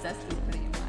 obsessed with putting it mildly.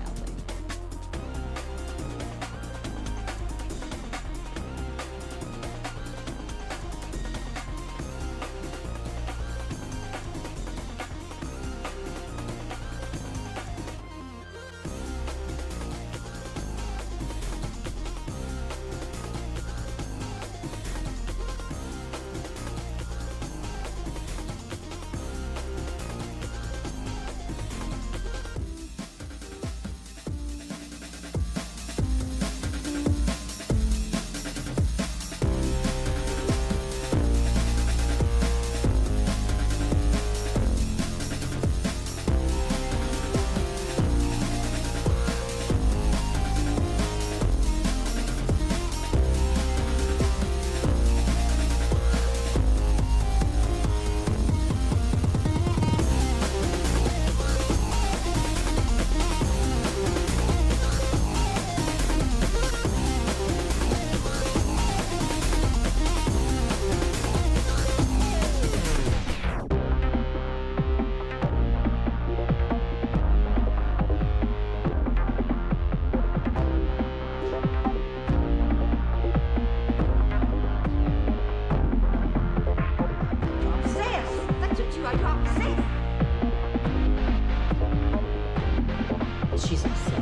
She's obsessed.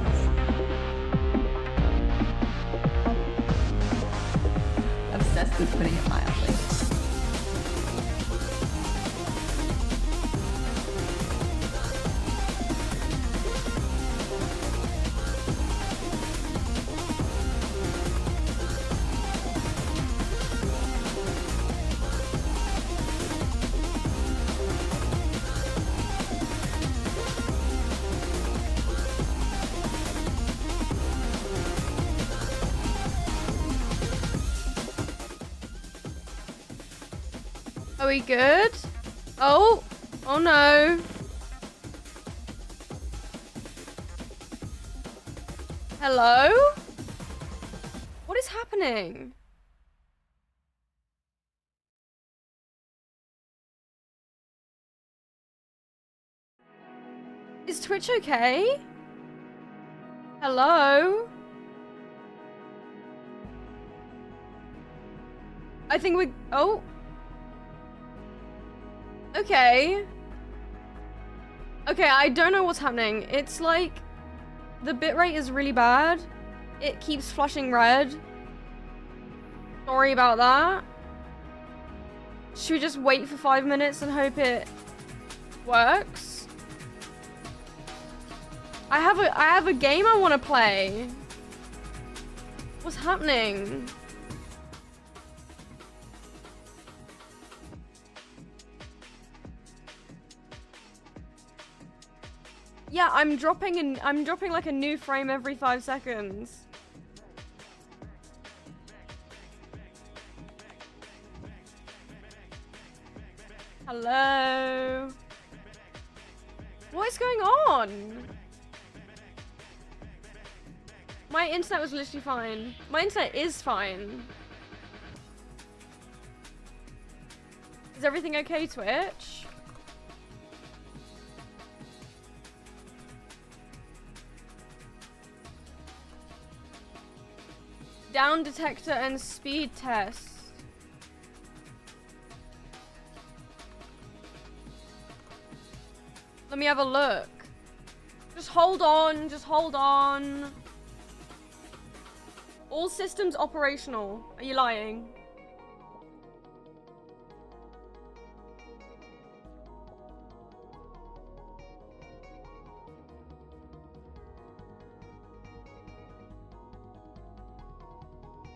Obsessed with putting it mildly. Are we good? Oh no. Hello? What is happening? Is Twitch okay? Hello? I think we... Oh. Okay. Okay, I don't know what's happening. It's like... the bitrate is really bad. It keeps flashing red. Sorry about that. Should we just wait for 5 minutes and hope it works? I have a game I want to play. What's happening? Yeah, I'm dropping like a new frame every 5 seconds. Hello? What is going on? My internet was literally fine. My internet is fine. Is everything okay, Twitch? Down detector and speed test. Let me have a look. Just hold on, just hold on. All systems operational. Are you lying?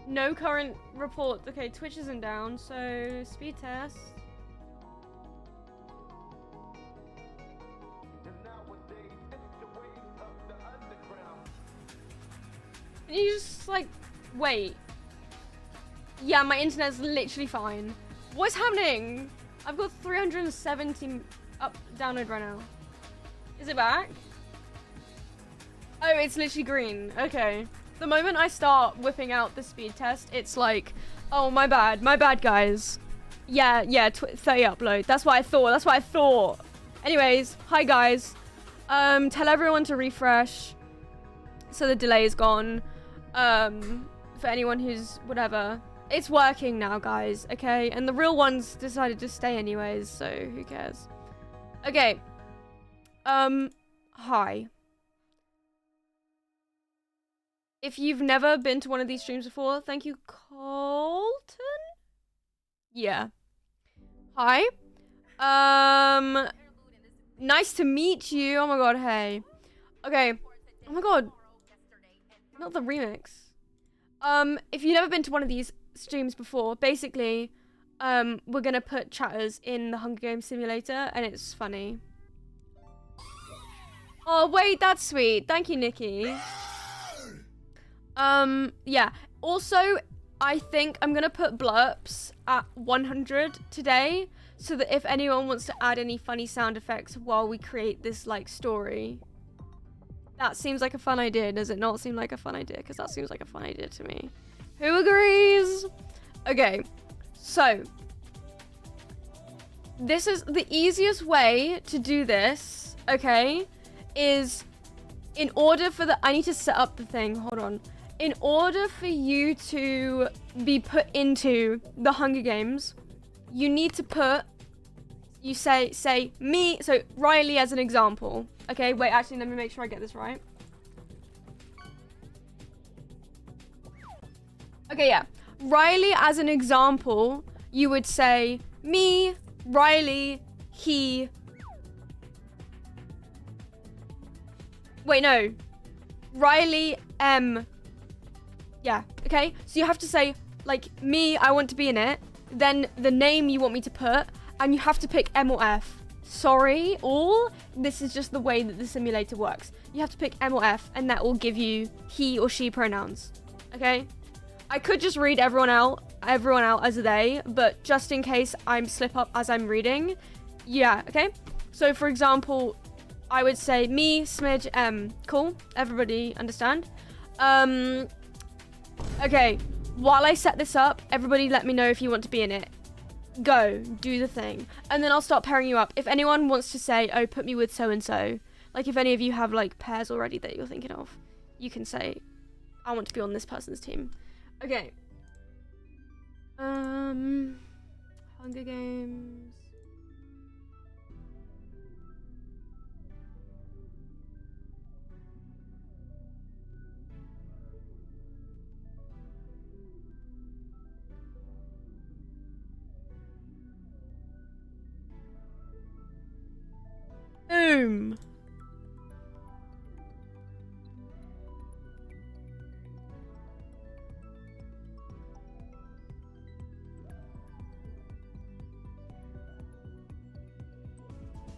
No current report. Okay, Twitch isn't down, so speed test. Can you just, like, wait? Yeah, my internet's literally fine. What's happening? I've got 370 up download right now. Is it back? Oh, it's literally green. Okay. The moment I start whipping out the speed test, it's like, oh, my bad, guys. Yeah, 30 upload. That's what I thought. Anyways, hi guys. Tell everyone to refresh so the delay is gone. For anyone who's whatever. It's working now, guys, okay? And the real ones decided to stay anyways, so who cares? Okay. Hi. If you've never been to one of these streams before, thank you, Colton? Yeah. Hi. Nice to meet you. Oh my god, hey. Okay. Oh my god. Not the remix. If you've never been to one of these streams before, basically, we're gonna put chatters in the Hunger Games simulator, and it's funny. Oh, wait, that's sweet. Thank you, Nikki. Yeah. Also, I think I'm gonna put blurps at 100 today, so that if anyone wants to add any funny sound effects while we create this, like, story. That seems like a fun idea. Does it not seem like a fun idea? Because that seems like a fun idea to me. Who agrees? Okay, so this is the easiest way to do this, okay, is in order for the... I need to set up the thing. Hold on. In order for you to be put into the Hunger Games, you need to put... You say me, so Riley as an example. Okay, wait, actually, let me make sure I get this right. Okay, yeah. Riley as an example, you would say me, Riley, he... Wait, no. Riley, yeah, okay? So you have to say, like, me, I want to be in it, then the name you want me to put, and you have to pick M or F. Sorry, all. This is just the way that the simulator works. You have to pick M or F, and that will give you he or she pronouns. Okay? I could just read everyone out as a they, but just in case I'm slip up as I'm reading, yeah, okay? So for example, I would say me, Smidge, M. Cool? Everybody understand? Okay, while I set this up, everybody let me know if you want to be in it. Go, do the thing. And then I'll start pairing you up. If anyone wants to say, oh, put me with so-and-so, like if any of you have like pairs already that you're thinking of, you can say, I want to be on this person's team. Okay. Hunger Games. Boom.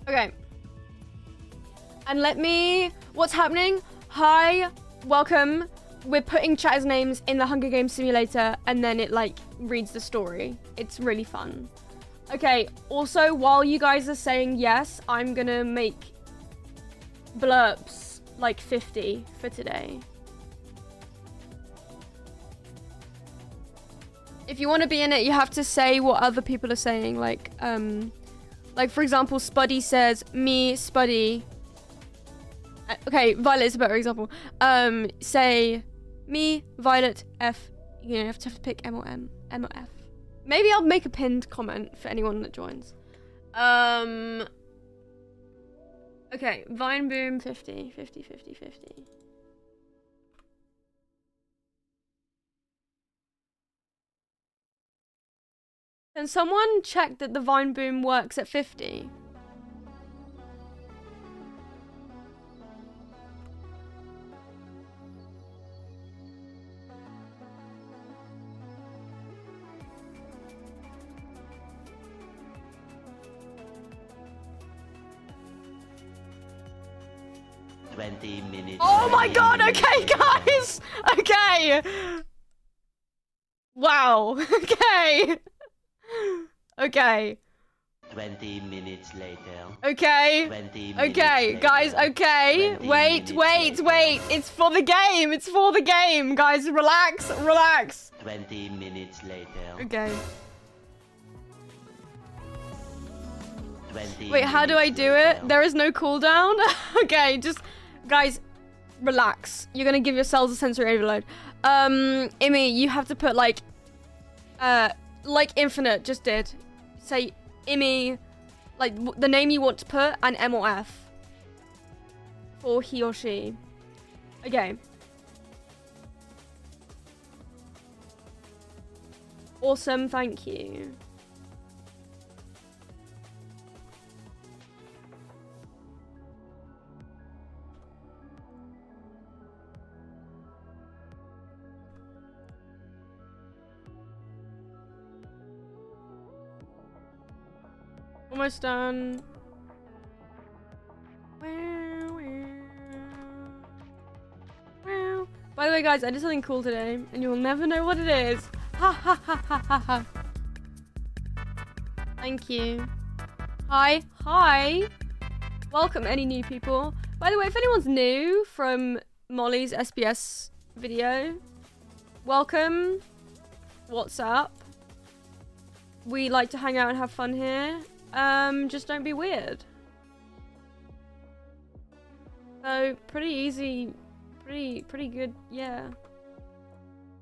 Okay. And let me... What's happening? Hi, welcome. We're putting chatters' names in the Hunger Games simulator, and then it, like, reads the story. It's really fun. Okay, also, while you guys are saying yes, I'm gonna make blurbs, like 50 for today. If you want to be in it, you have to say what other people are saying, like for example, Spuddy says, me, Spuddy. Okay, Violet is a better example. Say, me, Violet, F. You know, you have to pick M or M. M or F. Maybe I'll make a pinned comment for anyone that joins. Okay, Vine Boom 50. Can someone check that the Vine Boom works at 50? Oh my god, okay, guys! Okay! Wow, okay! Okay. 20 minutes later. Okay. 20 minutes okay, later. guys, okay. 20 Wait. minutes later. It's for the game. It's for the game. Guys, relax. 20 minutes later. Okay. 20 Wait, how do I minutes do later. it? There is no cooldown? Okay, just... Guys, relax. You're gonna give yourselves a sensory overload. Imi, you have to put, like Infinite just did. Say, Imi, like, the name you want to put, and M or F. For he or she. Okay. Awesome, thank you. Almost done. By the way, guys, I did something cool today, and you will never know what it is. Ha ha ha ha ha ha. Thank you. Hi. Hi. Welcome, any new people. By the way, if anyone's new from Molly's SBS video, welcome. What's up? We like to hang out and have fun here. Just don't be weird. So, pretty easy. Pretty good, yeah.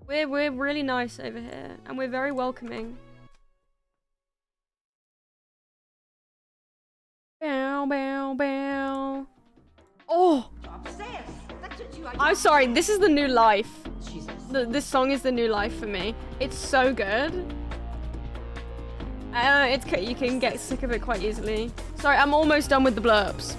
We're really nice over here, and we're very welcoming. Bow, bow, bow. Oh! I'm sorry, this is the new life. Jesus. This song is the new life for me. It's so good. You can get sick of it quite easily. Sorry, I'm almost done with the blurbs.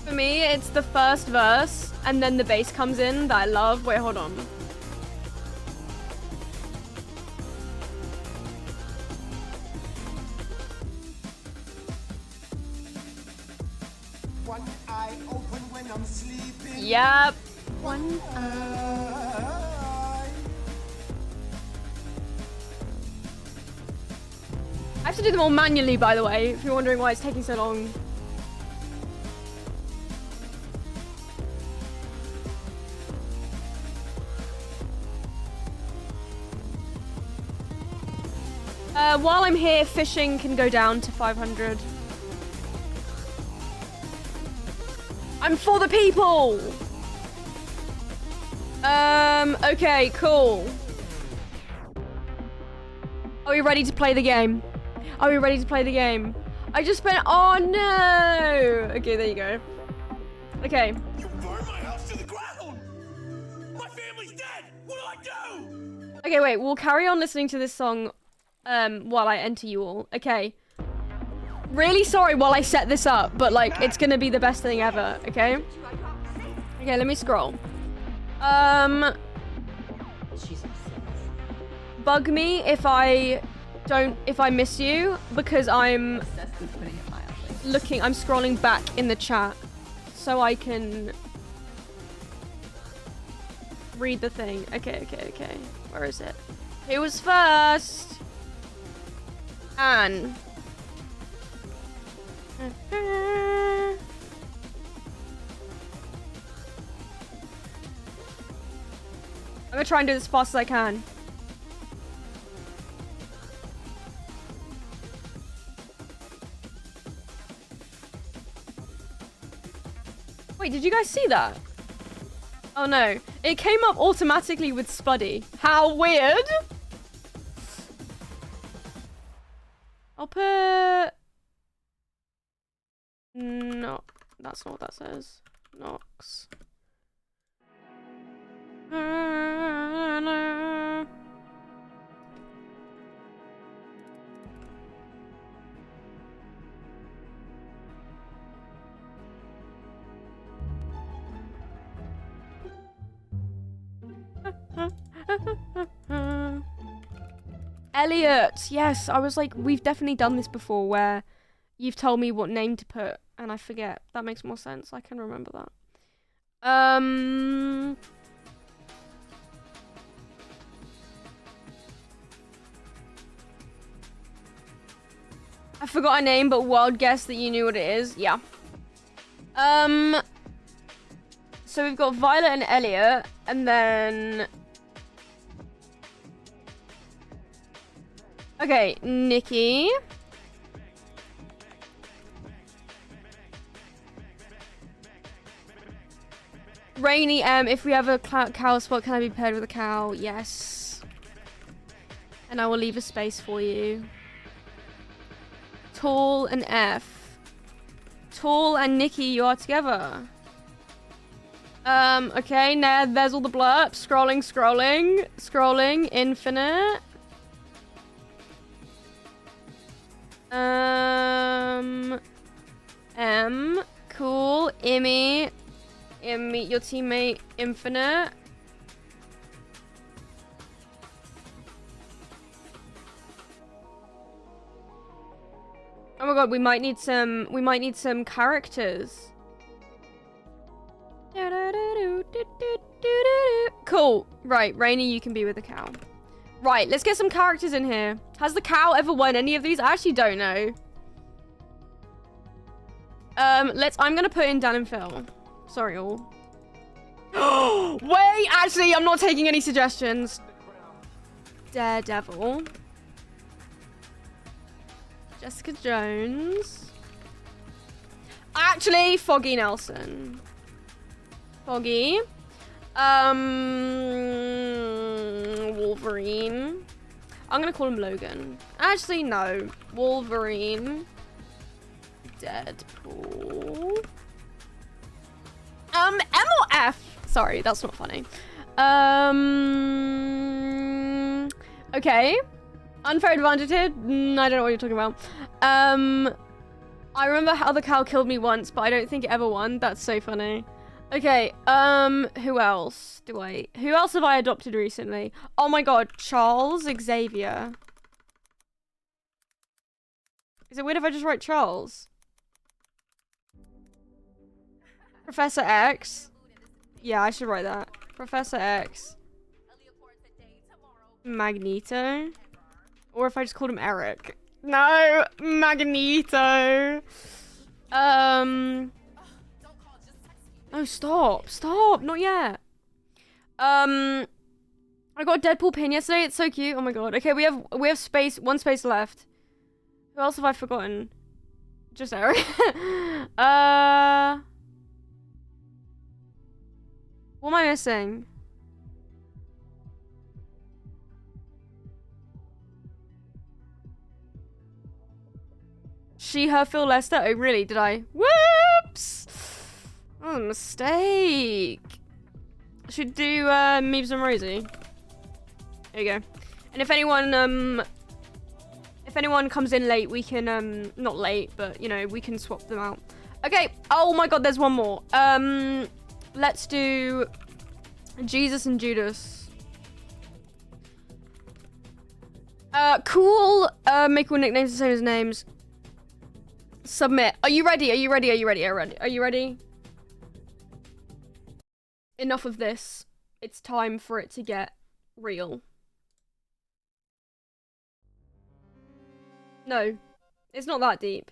For me, it's the first verse, and then the bass comes in that I love. Wait, hold on. One eye open when I'm sleeping. Yep. One eye. I have to do them all manually, by the way, if you're wondering why it's taking so long. While I'm here, fishing can go down to 500. I'm for the people! Okay, cool. Are we ready to play the game? Are we ready to play the game? I just spent- oh no! Okay, there you go. Okay. You burned my house to the ground! My family's dead! What do I do? Okay, wait, we'll carry on listening to this song while I enter you all. Okay. Really sorry while I set this up, but like, it's gonna be the best thing ever, okay? Okay, let me scroll. She's obsessed. Bug me if I miss you, because I'm Obsessed with putting it mildly. looking, I'm scrolling back in the chat so I can read the thing. Okay. Where is it? Who was first? Anne. I'm gonna try and do this as fast as I can. Wait, did you guys see that? Oh no, it came up automatically with Spuddy. How weird! I'll put... No, that's not what that says. Nox. Elliot! Yes, I was like, we've definitely done this before where you've told me what name to put and I forget. That makes more sense. I can remember that. I forgot her name, but wild guess that you knew what it is. Yeah. So we've got Violet and Elliot, and then... Okay, Nikki. Rainy M, if we have a cow spot, can I be paired with a cow? Yes. And I will leave a space for you. Tall and F. Tall and Nikki, you are together. Okay, now there's all the blurps. Scrolling, infinite. M, cool. Immy, your teammate, infinite. Oh my god, we might need some characters. Cool. Right, Rainy, you can be with the cow. Right, let's get some characters in here. Has the cow ever won any of these? I actually don't know. I'm gonna put in Dan and Phil. Sorry, all. Wait, actually, I'm not taking any suggestions. Daredevil. Jessica Jones. Actually, Foggy Nelson. Foggy. Wolverine. I'm gonna call him Logan. Actually, no. Wolverine. Deadpool. M or F? Sorry, that's not funny. Okay. Unfair advantage. I don't know what you're talking about. I remember how the cow killed me once, but I don't think it ever won. That's so funny. Okay, who else have I adopted recently? Oh my god, Charles Xavier. Is it weird if I just write Charles? Professor X. Yeah, I should write that. Professor X. Magneto. Or if I just called him Eric. No, Magneto. Oh, stop, not yet. I got a Deadpool pin yesterday. It's so cute. Oh my god. Okay, we have one space left. Who else have I forgotten? Just Eric. What am I missing? She, her, Phil, Lester. Oh, really? Did I? Whoops! Oh, mistake. Should do Meebs and Rosie. There you go. And if anyone comes in late, we can not late, but you know, we can swap them out. Okay. Oh my god, there's one more. Let's do Jesus and Judas. Cool. Make all nicknames the same as names. Submit. Are you ready? Are you ready? Are you ready? Are you ready? Enough of this. It's time for it to get real. No. It's not that deep.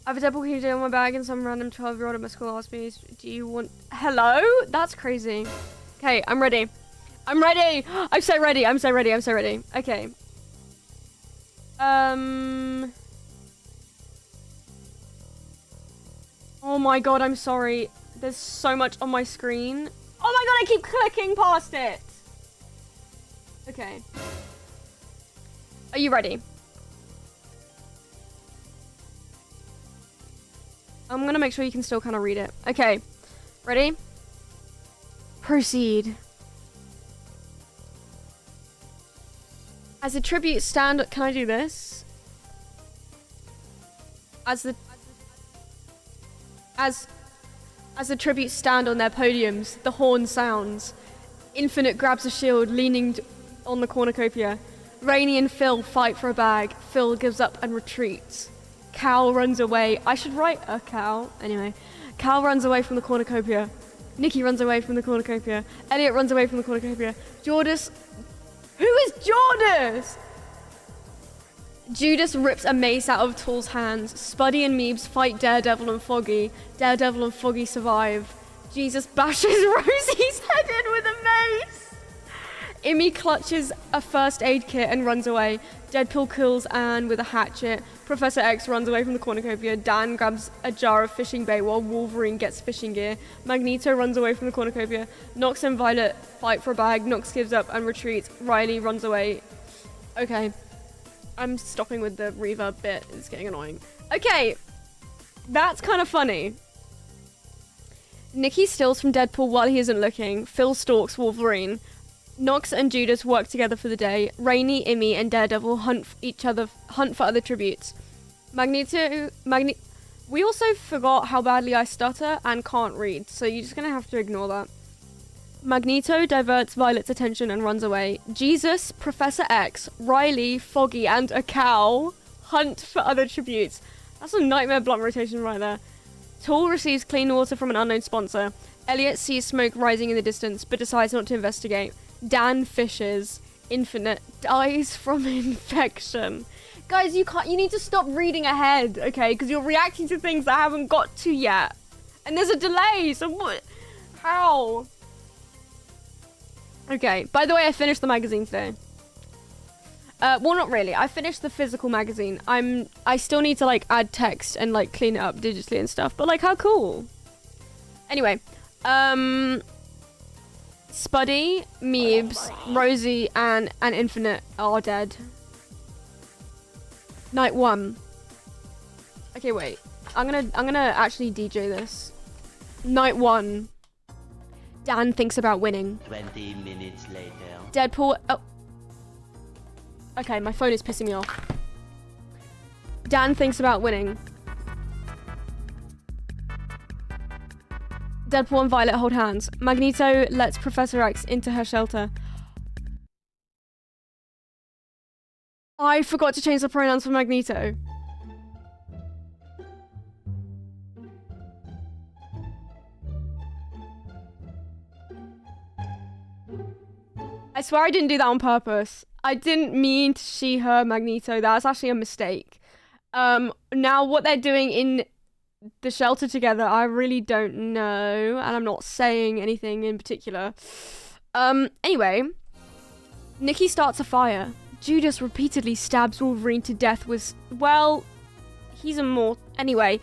I have a Deadpool keychain on my bag and some random 12-year-old at my school asked me, do you want... Hello? That's crazy. Okay, I'm ready. I'm ready! I'm so ready, I'm so ready, I'm so ready. Okay. Oh my god, I'm sorry. There's so much on my screen. Oh my god, I keep clicking past it! Okay. Are you ready? I'm gonna make sure you can still kind of read it. Okay. Ready? Proceed. As a tribute stand... Can I do this? As the tribute stand on their podiums, the horn sounds. Infinite grabs a shield, leaning on the cornucopia. Rainy and Phil fight for a bag. Phil gives up and retreats. Cal runs away. I should write a Cal. Anyway. Cal runs away from the cornucopia. Nikki runs away from the cornucopia. Elliot runs away from the cornucopia. Who is Judas? Judas rips a mace out of Tool's hands. Spuddy and Meebs fight Daredevil and Foggy. Daredevil and Foggy survive. Jesus bashes Rosie's head in with a mace. Immy clutches a first aid kit and runs away. Deadpool kills Anne with a hatchet. Professor X runs away from the cornucopia. Dan grabs a jar of fishing bait while Wolverine gets fishing gear. Magneto runs away from the cornucopia. Nox and Violet fight for a bag. Nox gives up and retreats. Riley runs away. Okay. I'm stopping with the reverb bit. It's getting annoying. Okay. That's kind of funny. Nikki steals from Deadpool while he isn't looking. Phil stalks Wolverine. Nox and Judas work together for the day. Rainy, Immy, and Daredevil hunt for other tributes. We also forgot how badly I stutter and can't read, so you're just gonna have to ignore that. Magneto diverts Violet's attention and runs away. Jesus, Professor X, Riley, Foggy, and a cow hunt for other tributes. That's a nightmare blunt rotation right there. Tool receives clean water from an unknown sponsor. Elliot sees smoke rising in the distance, but decides not to investigate. Dan fishes. Infinite dies from infection. Guys, you need to stop reading ahead, okay? Because you're reacting to things I haven't got to yet. And there's a delay, so what? How? Okay, by the way, I finished the magazine today. Well, not really. I finished the physical magazine. I still need to, like, add text and, like, clean it up digitally and stuff. But, like, how cool. Anyway, Spuddy, Meebs, Rosie, and Infinite are dead. Night 1. Okay, wait. I'm gonna actually DJ this. Night 1. Dan thinks about winning. 20 minutes later. Deadpool... Oh. Okay, my phone is pissing me off. Dan thinks about winning. Deadpool and Violet hold hands. Magneto lets Professor X into her shelter. I forgot to change the pronouns for Magneto. I swear I didn't do that on purpose. I didn't mean to she, her, Magneto. That's actually a mistake. Now what they're doing in the shelter together, I really don't know. And I'm not saying anything in particular. Anyway. Nikki starts a fire. Judas repeatedly stabs Wolverine to death with... Well, he's immortal. Anyway,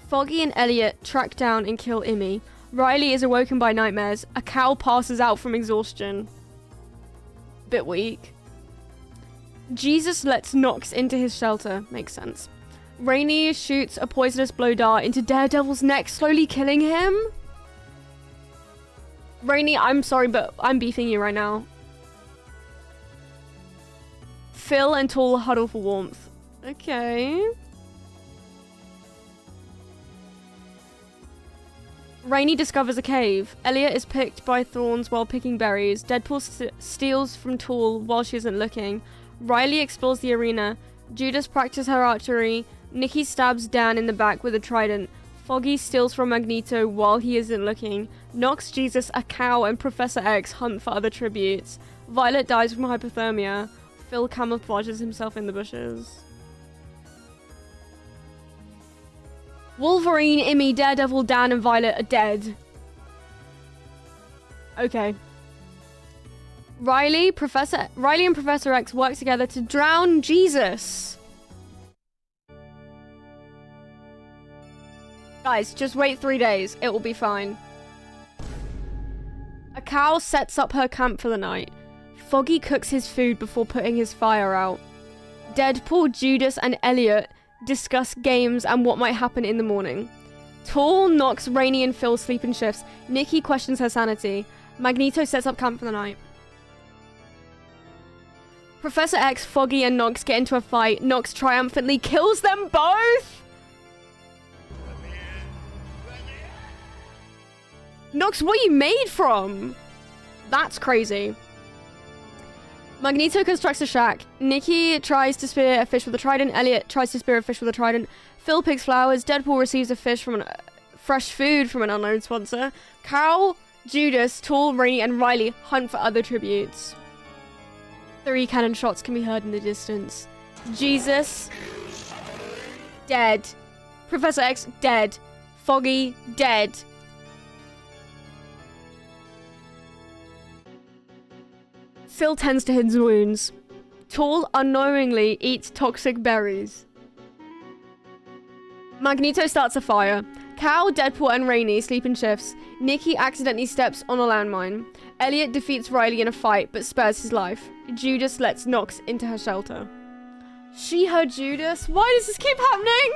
Foggy and Elliot track down and kill Immy. Riley is awoken by nightmares. A cow passes out from exhaustion. Bit weak. Jesus lets Nox into his shelter. Makes sense. Rainy shoots a poisonous blow dart into Daredevil's neck, slowly killing him. Rainy, I'm sorry, but I'm beefing you right now. Phil and Tool huddle for warmth. Okay. Rainy discovers a cave. Elliot is picked by thorns while picking berries. Deadpool steals from Tool while she isn't looking. Riley explores the arena. Judas practices her archery. Nikki stabs Dan in the back with a trident. Foggy steals from Magneto while he isn't looking. Nox, Jesus, a cow, and Professor X hunt for other tributes. Violet dies from hypothermia. Phil camouflages himself in the bushes. Wolverine, Immy, Daredevil, Dan, and Violet are dead. Okay. Riley and Professor X work together to drown Jesus. Guys, just wait 3 days. It will be fine. A cow sets up her camp for the night. Foggy cooks his food before putting his fire out. Deadpool, Judas, and Elliot discuss games and what might happen in the morning. Tool, Nox, Rainy, and Phil sleep in shifts. Nikki questions her sanity. Magneto sets up camp for the night. Professor X, Foggy, and Nox get into a fight. Nox triumphantly kills them both! Nox, what are you made from? That's crazy. Magneto constructs a shack. Nikki tries to spear a fish with a trident. Elliot tries to spear a fish with a trident. Phil picks flowers. Deadpool receives a fish from fresh food from an unknown sponsor. Carol, Judas, Tool, Rainy, and Riley hunt for other tributes. 3 cannon shots can be heard in the distance. Jesus. Dead. Professor X, dead. Foggy, dead. Phil tends to his wounds. Tall unknowingly eats toxic berries. Magneto starts a fire. Cal, Deadpool, and Rainey sleep in shifts. Nikki accidentally steps on a landmine. Elliot defeats Riley in a fight, but spares his life. Judas lets Nox into her shelter. She heard Judas? Why does this keep happening?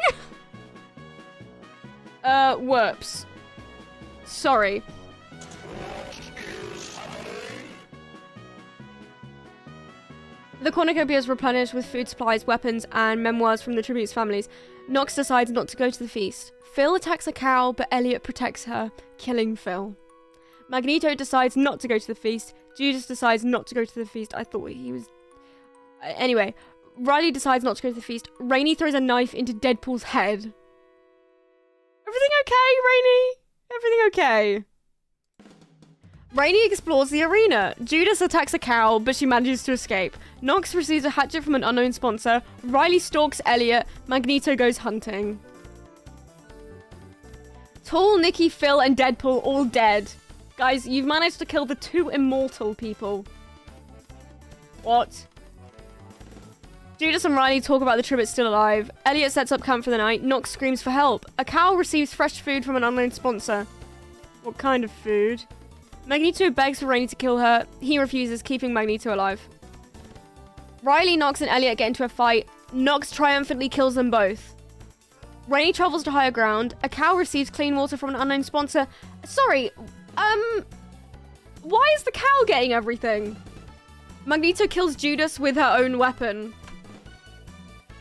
Whoops. Sorry. The cornucopia is replenished with food supplies, weapons, and memoirs from the tributes' families. Nox decides not to go to the feast. Phil attacks a cow, but Elliot protects her, killing Phil. Magneto decides not to go to the feast. Judas decides not to go to the feast. I thought he was... Anyway, Riley decides not to go to the feast. Rainey throws a knife into Deadpool's head. Everything okay, Rainey? Everything okay? Rainey explores the arena. Judas attacks a cow, but she manages to escape. Nox receives a hatchet from an unknown sponsor. Riley stalks Elliot. Magneto goes hunting. Tall, Nikki, Phil, and Deadpool all dead. Guys, you've managed to kill the 2 immortal people. What? Judas and Riley talk about the Tribbles still alive. Elliot sets up camp for the night. Nox screams for help. A cow receives fresh food from an unknown sponsor. What kind of food? Magneto begs for Rainey to kill her. He refuses, keeping Magneto alive. Riley, Nox, and Elliot get into a fight. Nox triumphantly kills them both. Rainey travels to higher ground. A cow receives clean water from an unknown sponsor. Sorry, why is the cow getting everything? Magneto kills Judas with her own weapon.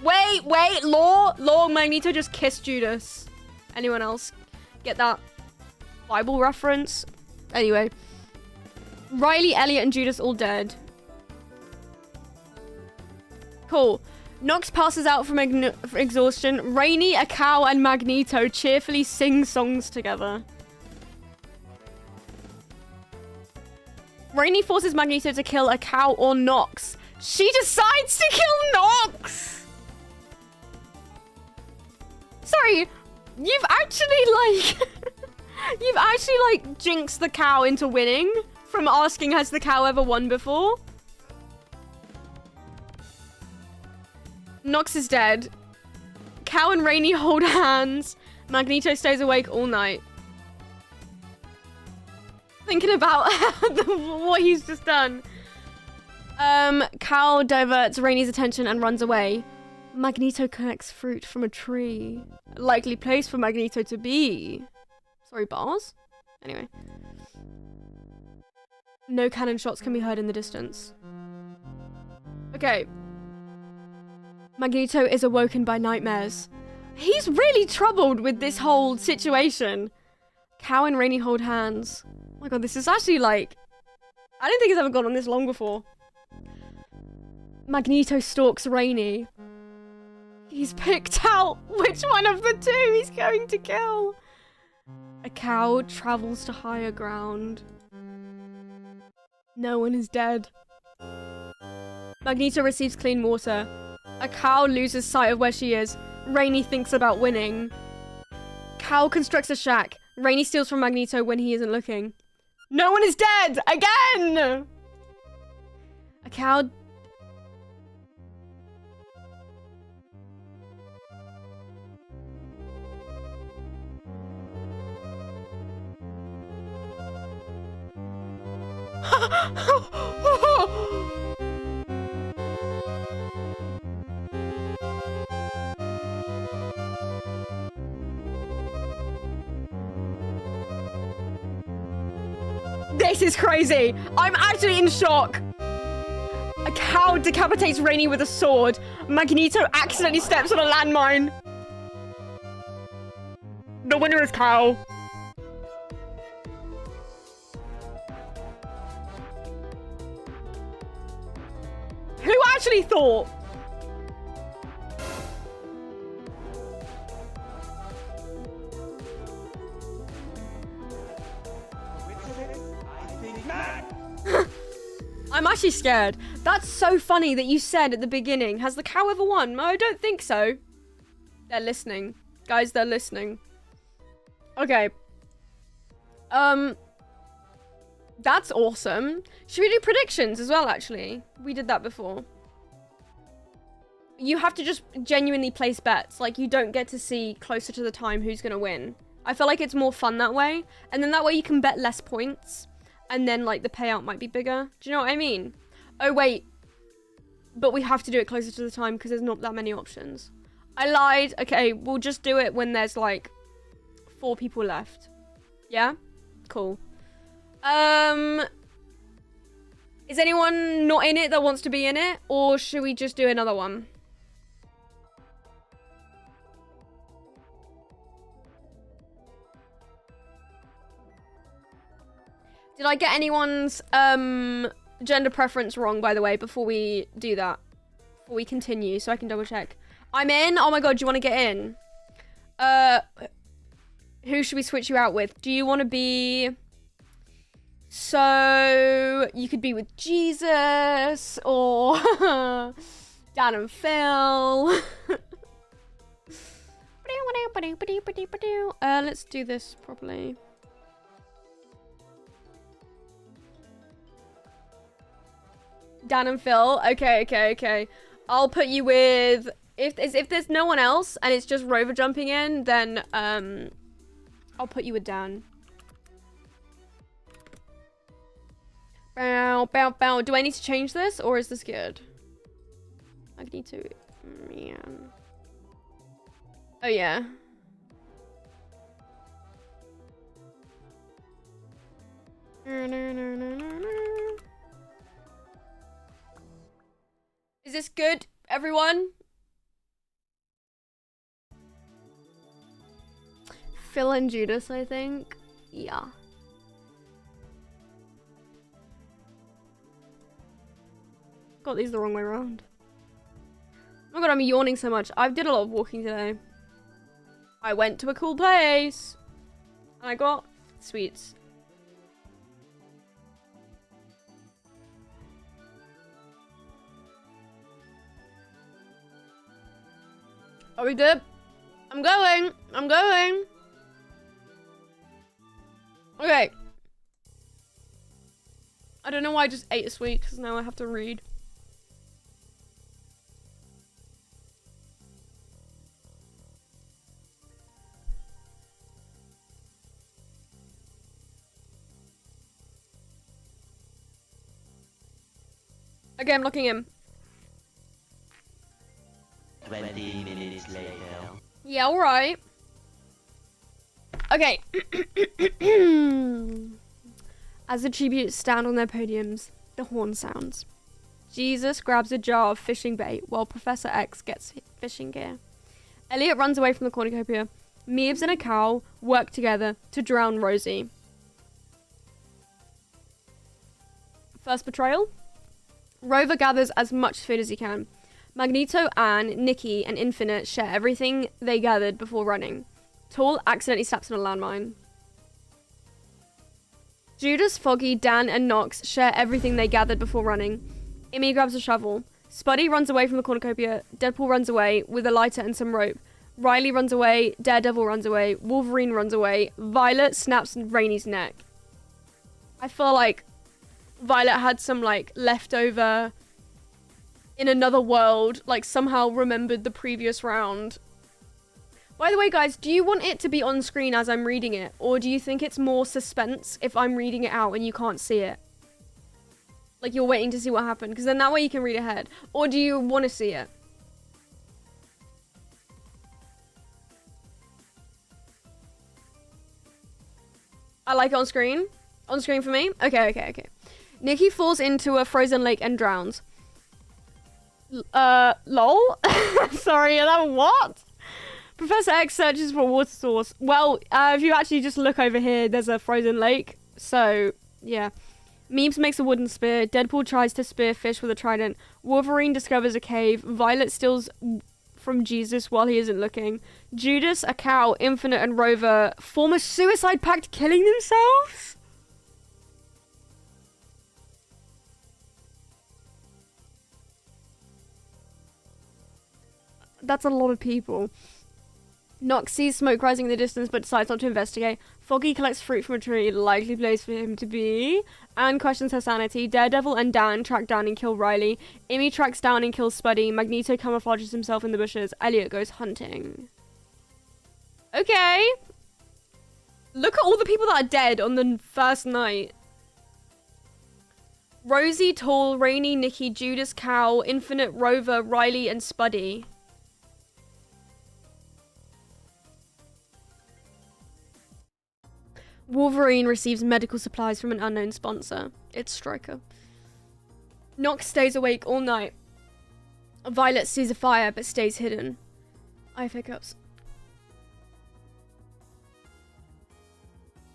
Wait, Law, Magneto just kissed Judas. Anyone else get that Bible reference? Anyway. Riley, Elliot, and Judas all dead. Cool. Nox passes out from exhaustion. Rainey, a cow, and Magneto cheerfully sing songs together. Rainey forces Magneto to kill a cow or Nox. She decides to kill Nox! Sorry, you've actually, jinxed the cow into winning from asking, has the cow ever won before? Nox is dead. Cow and Rainey hold hands. Magneto stays awake all night. Thinking about what he's just done. Cow diverts Rainey's attention and runs away. Magneto collects fruit from a tree. Likely place for Magneto to be. Sorry, bars? Anyway. No cannon shots can be heard in the distance. Okay. Magneto is awoken by nightmares. He's really troubled with this whole situation. Cow and Rainey hold hands. Oh my god, this is actually like... I don't think it's ever gone on this long before. Magneto stalks Rainey. He's picked out which one of the 2 he's going to kill. A cow travels to higher ground. No one is dead. Magneto receives clean water. A cow loses sight of where she is. Rainey thinks about winning. Cow constructs a shack. Rainey steals from Magneto when he isn't looking. No one is dead! Again! A cow... This is crazy! I'm actually in shock! A cow decapitates Rainey with a sword. Magneto accidentally steps on a landmine. The winner is Cow. Who actually thought? I'm actually scared. That's so funny that you said at the beginning, has the cow ever won? I don't think so. They're listening. Guys, they're listening. Okay. That's awesome. Should we do predictions as well, actually? We did that before. You have to just genuinely place bets. Like, you don't get to see closer to the time who's gonna win. I feel like it's more fun that way. And then that way you can bet less points. And then, like, the payout might be bigger. Do you know what I mean? Oh, wait. But we have to do it closer to the time because there's not that many options. I lied. Okay, we'll just do it when there's, like, 4 people left. Yeah? Cool. Is anyone not in it that wants to be in it? Or should we just do another one? Did I get anyone's gender preference wrong, by the way, before we do that? Before we continue, so I can double check. I'm in? Oh my god, do you want to get in? Who should we switch you out with? Do you want to be... So, you could be with Jesus, or Dan and Phil. Let's do this properly. Dan and Phil. Okay. I'll put you with... If there's no one else, and it's just Rover jumping in, then, I'll put you with Dan. Bow, bow, bow. Do I need to change this, or is this good? I need to... Man. Oh, yeah. Is this good, everyone? Phil and Judas, I think. Yeah. Got these the wrong way around. Oh my god, I'm yawning so much. I did a lot of walking today. I went to a cool place. And I got sweets. Are we good? I'm going. Okay. I don't know why I just ate a sweet, because now I have to read. Okay, I'm looking in. 20 minutes later. Yeah, alright. Okay. As the tributes stand on their podiums, the horn sounds. Jesus grabs a jar of fishing bait while Professor X gets fishing gear. Elliot runs away from the cornucopia. Meebs and a cow work together to drown Rosie. First betrayal? Rover gathers as much food as he can. Magneto, Anne, Nikki, and Infinite share everything they gathered before running. Tall accidentally steps on a landmine. Judas, Foggy, Dan, and Nox share everything they gathered before running. Imi grabs a shovel. Spuddy runs away from the cornucopia. Deadpool runs away with a lighter and some rope. Riley runs away. Daredevil runs away. Wolverine runs away. Violet snaps Rainy's neck. I feel like Violet had some, like, leftover in another world, like, somehow remembered the previous round. By the way, guys, do you want it to be on screen as I'm reading it? Or do you think it's more suspense if I'm reading it out and you can't see it? Like, you're waiting to see what happened? Because then that way you can read ahead. Or do you want to see it? I like it on screen. On screen for me? Okay. Nikki falls into a frozen lake and drowns. Lol? Sorry, that what? Professor X searches for a water source. Well, if you actually just look over here, there's a frozen lake. So, yeah. Meebs makes a wooden spear. Deadpool tries to spear fish with a trident. Wolverine discovers a cave. Violet steals from Jesus while he isn't looking. Judas, a cow, Infinite, and Rover form a suicide pact killing themselves? That's a lot of people. Nox sees smoke rising in the distance but decides not to investigate. Foggy collects fruit from a tree, likely place for him to be. Anne questions her sanity. Daredevil and Dan track down and kill Riley. Amy tracks down and kills Spuddy. Magneto camouflages himself in the bushes. Elliot goes hunting. Okay. Look at all the people that are dead on the first night. Rosie, Tall, Rainy, Nikki, Judas, Cal, Infinite, Rover, Riley, and Spuddy. Wolverine receives medical supplies from an unknown sponsor. It's Stryker. Nox stays awake all night. Violet sees a fire but stays hidden. I have hiccups.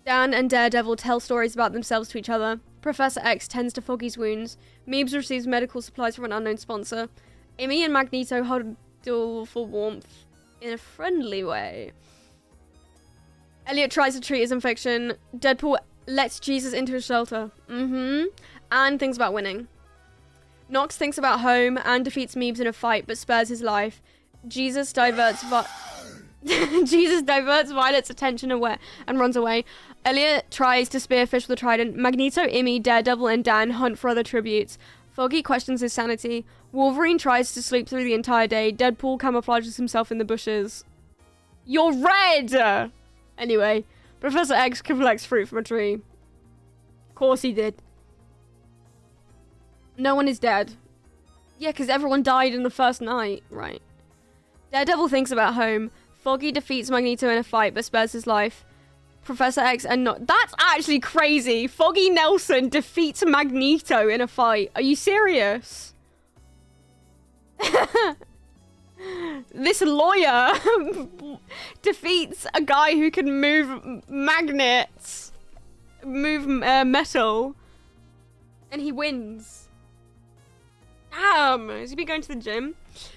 Dan and Daredevil tell stories about themselves to each other. Professor X tends to Foggy's wounds. Meebs receives medical supplies from an unknown sponsor. Amy and Magneto huddle for warmth in a friendly way. Elliot tries to treat his infection. Deadpool lets Jesus into his shelter. And thinks about winning. Nox thinks about home and defeats Meebs in a fight but spares his life. Jesus diverts Violet's attention away and runs away. Elliot tries to spearfish with a trident. Magneto, Amy, Daredevil, and Dan hunt for other tributes. Foggy questions his sanity. Wolverine tries to sleep through the entire day. Deadpool camouflages himself in the bushes. You're red! Anyway, Professor X collects fruit from a tree. Of course he did. No one is dead. Yeah, because everyone died in the first night, right? Daredevil thinks about home. Foggy defeats Magneto in a fight but spares his life. Professor X and that's actually crazy. Foggy Nelson defeats Magneto in a fight. Are you serious? This lawyer defeats a guy who can move magnets, move metal, and he wins. Damn, has he been going to the gym?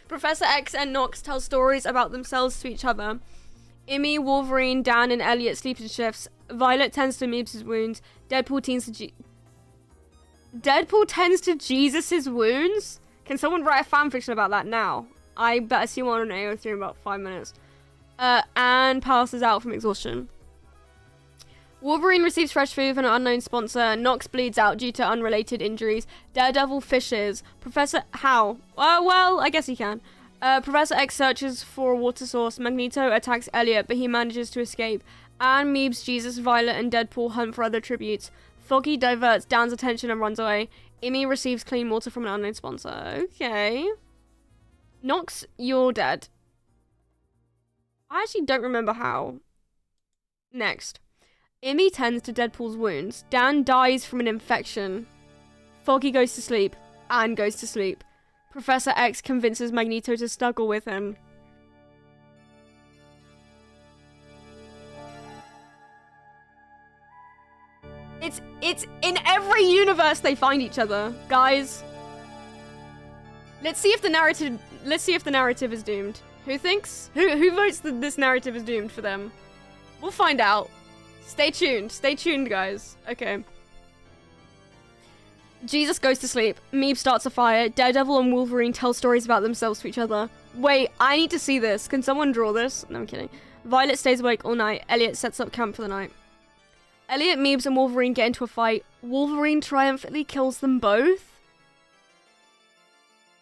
Professor X and Nox tell stories about themselves to each other. Amy, Wolverine, Dan, and Elliot sleep in shifts. Violet tends to Meebs' wounds. Deadpool tends to Jesus' wounds? Can someone write a fanfiction about that now? I better see one on AO3 in about 5 minutes. Anne passes out from exhaustion. Wolverine receives fresh food from an unknown sponsor. Nox bleeds out due to unrelated injuries. Daredevil fishes. How? Well, I guess he can. Professor X searches for a water source. Magneto attacks Elliot, but he manages to escape. Anne, Meebs, Jesus, Violet, and Deadpool hunt for other tributes. Foggy diverts Dan's attention and runs away. Amy receives clean water from an unknown sponsor. Okay. Nox, you're dead. I actually don't remember how. Next. Amy tends to Deadpool's wounds. Dan dies from an infection. Foggy goes to sleep. Anne goes to sleep. Professor X convinces Magneto to snuggle with him. It's in every universe they find each other, guys. Let's see if the narrative is doomed. Who votes that this narrative is doomed for them? We'll find out. Stay tuned, guys. Okay. Jesus goes to sleep. Meeb starts a fire. Daredevil and Wolverine tell stories about themselves to each other. Wait, I need to see this. Can someone draw this? No, I'm kidding. Violet stays awake all night. Elliot sets up camp for the night. Elliot, Meebs, and Wolverine get into a fight. Wolverine triumphantly kills them both.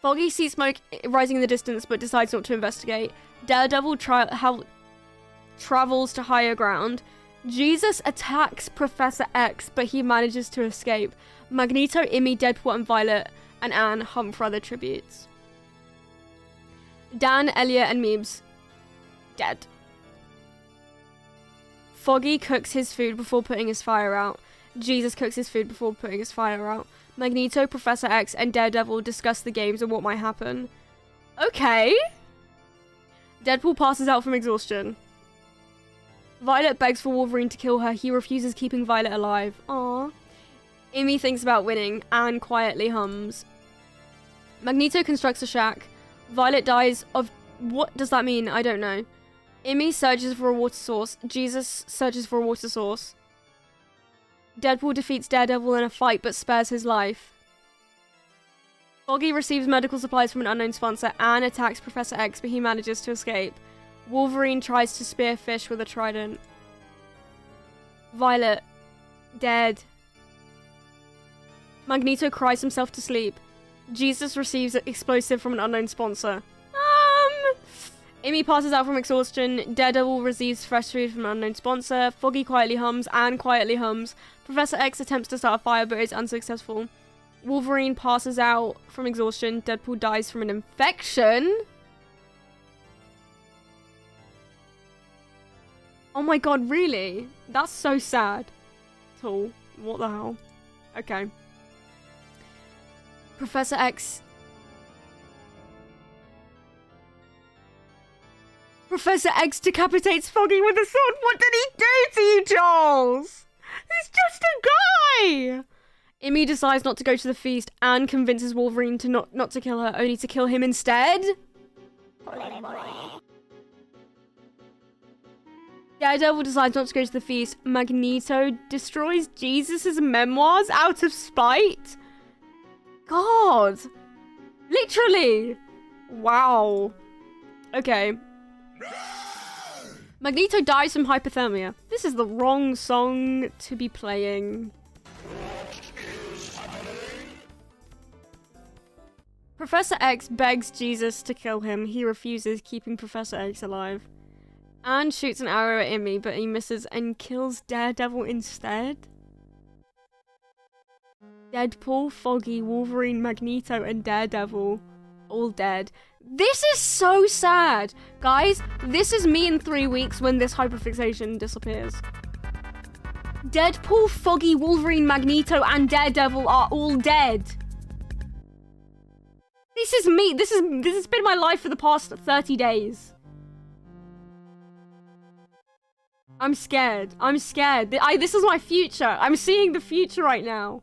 Foggy sees smoke rising in the distance but decides not to investigate. Daredevil travels to higher ground. Jesus attacks Professor X, but he manages to escape. Magneto, Amy, Deadpool, and Violet and Anne hunt for other tributes. Dan, Elliot, and Meebs dead. Foggy cooks his food before putting his fire out. Jesus cooks his food before putting his fire out. Magneto, Professor X, and Daredevil discuss the games and what might happen. Okay. Deadpool passes out from exhaustion. Violet begs for Wolverine to kill her. He refuses, keeping Violet alive. Aww. Amy thinks about winning. Anne quietly hums. Magneto constructs a shack. Violet dies of... What does that mean? I don't know. Amy searches for a water source. Jesus searches for a water source. Deadpool defeats Daredevil in a fight but spares his life. Foggy receives medical supplies from an unknown sponsor and attacks Professor X, but he manages to escape. Wolverine tries to spear Fish with a trident. Violet. Dead. Magneto cries himself to sleep. Jesus receives an explosive from an unknown sponsor. Amy passes out from exhaustion. Daredevil receives fresh food from an unknown sponsor. Foggy quietly hums and quietly hums. Professor X attempts to start a fire but is unsuccessful. Wolverine passes out from exhaustion. Deadpool dies from an infection. Oh my god, really? That's so sad. Cool. What the hell? Okay. Professor X. Professor X decapitates Foggy with a sword. What did he do to you, Charles? He's just a guy! Amy decides not to go to the feast and convinces Wolverine to not to kill her, only to kill him instead. Daredevil decides not to go to the feast. Magneto destroys Jesus' memoirs out of spite. God. Literally. Wow. Okay. Magneto dies from hypothermia. This is the wrong song to be playing. Professor X begs Jesus to kill him. He refuses, keeping Professor X alive. And shoots an arrow at Amy, but he misses and kills Daredevil instead. Deadpool, Foggy, Wolverine, Magneto, and Daredevil all dead. This is so sad. Guys, this is me in 3 weeks when this hyperfixation disappears. Deadpool, Foggy, Wolverine, Magneto, and Daredevil are all dead. This is me. This has been my life for the past 30 days. I'm scared. I'm scared. This is my future. I'm seeing the future right now.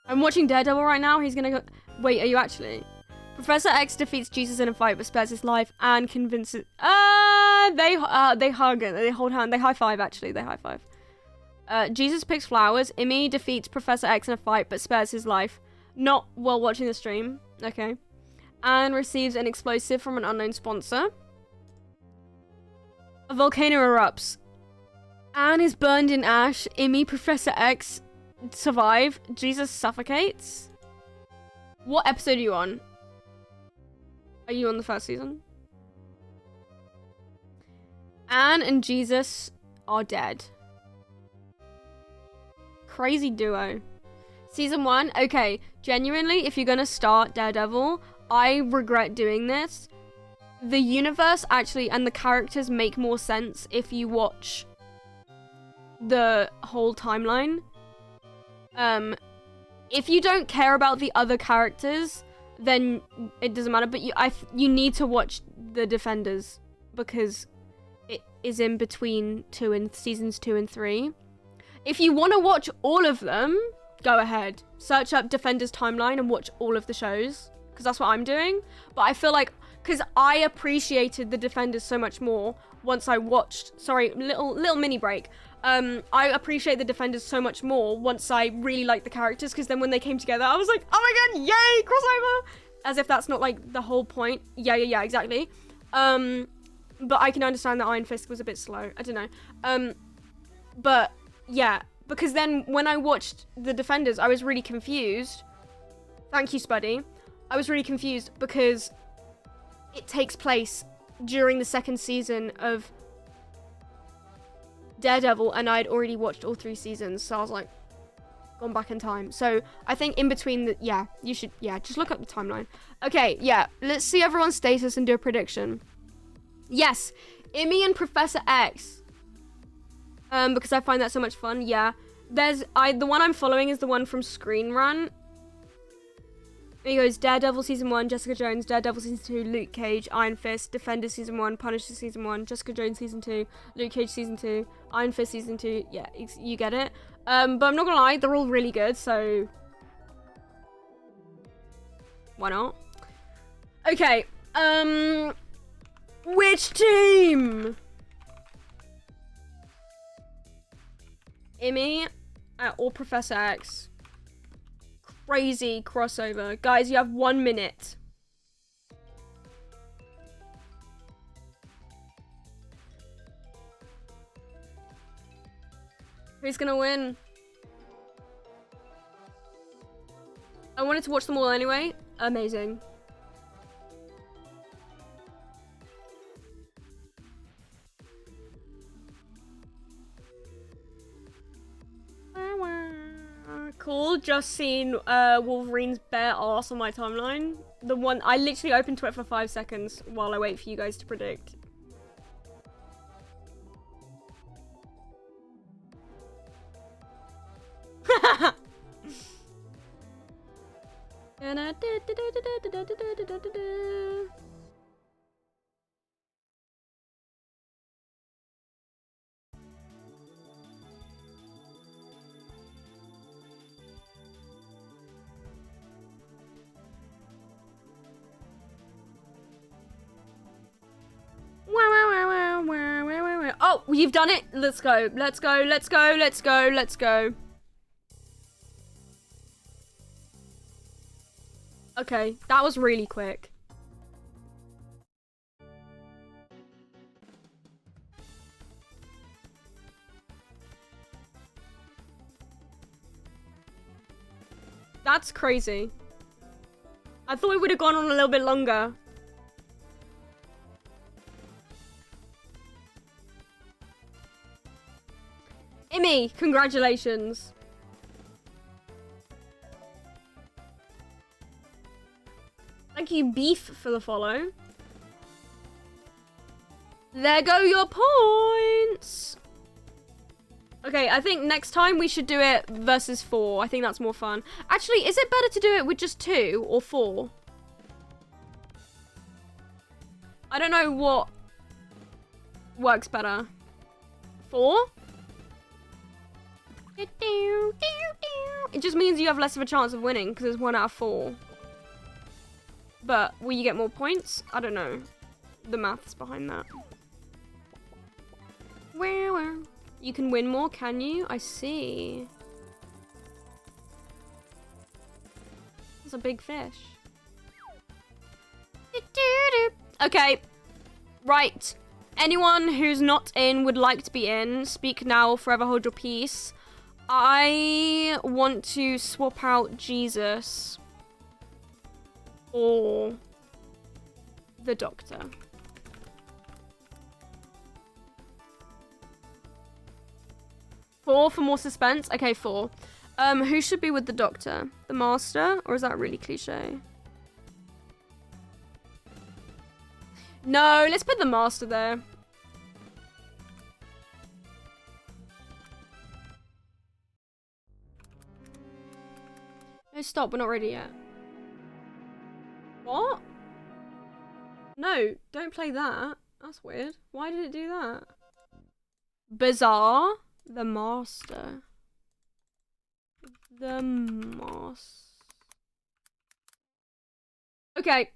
I'm watching Daredevil right now. He's gonna go... Wait, are you actually? Professor X defeats Jesus in a fight but spares his life and convinces... They hug. They hold hands. They high five, actually. They high five. Jesus picks flowers. Imi defeats Professor X in a fight but spares his life. Not while watching the stream. Okay. And receives an explosive from an unknown sponsor. A volcano erupts. Anne is burned in ash. Imi, Professor X survive. Jesus suffocates. What episode are you on? Are you on the first season? Anne and Jesus are dead. Crazy duo. Season 1, okay, genuinely, if you're gonna start Daredevil, I regret doing this. The universe actually and the characters make more sense if you watch the whole timeline. If you don't care about the other characters, then it doesn't matter, but you need to watch the Defenders because it is in between seasons 2 and 3. If you want to watch all of them, go ahead. Search up Defenders timeline and watch all of the shows, because that's what I'm doing. But I feel like, because I appreciated the Defenders so much more once I watched, sorry, little mini break. I appreciate the Defenders so much more once I really liked the characters, because then when they came together, I was like, oh my god, yay, crossover! As if that's not like the whole point. Yeah, exactly. But I can understand that Iron Fist was a bit slow. I don't know. But yeah, because then when I watched the Defenders, I was really confused. Thank you, Spuddy. I was really confused because it takes place during the second season of Daredevil, and I'd already watched all 3 seasons, so I was like, gone back in time. So I think in between you should just look up the timeline. Okay, yeah, let's see everyone's status and do a prediction. Yes, Imi and Professor X. Because I find that so much fun. Yeah, the one I'm following is the one from Screen Run. He goes Daredevil season 1, Jessica Jones, Daredevil season 2, Luke Cage, Iron Fist, Defender season 1, Punisher season 1, Jessica Jones season 2, Luke Cage season 2, Iron Fist season 2. Yeah, you get it. But I'm not gonna lie, they're all really good, so why not? Okay, which team? Imi or Professor X. Crazy crossover. Guys, you have 1 minute. Who's gonna win? I wanted to watch them all anyway. Amazing. Cool, just seen Wolverine's bare ass on my timeline. The one I literally opened to it for 5 seconds while I wait for you guys to predict. Oh, you've done it. Let's go. Let's go. Let's go. Let's go. Let's go. Okay, that was really quick. That's crazy. I thought we would have gone on a little bit longer. Imi, congratulations. Thank you, Beef, for the follow. There go your points. Okay, I think next time we should do it versus 4. I think that's more fun. Actually, is it better to do it with just 2 or 4? I don't know what works better. 4? It just means you have less of a chance of winning because it's 1 out of 4. But will you get more points? I don't know the maths behind that. Where? You can win more, can you? I see. It's a big fish. Okay. Right. Anyone who's not in would like to be in. Speak now or forever hold your peace. I want to swap out Jesus or the Doctor. Four for more suspense? Okay, 4. Who should be with the Doctor? The Master? Or is that really cliche? No, let's put the Master there. No, stop. We're not ready yet. What? No, don't play that. That's weird. Why did it do that? Bizarre. The Master. The Master. Okay.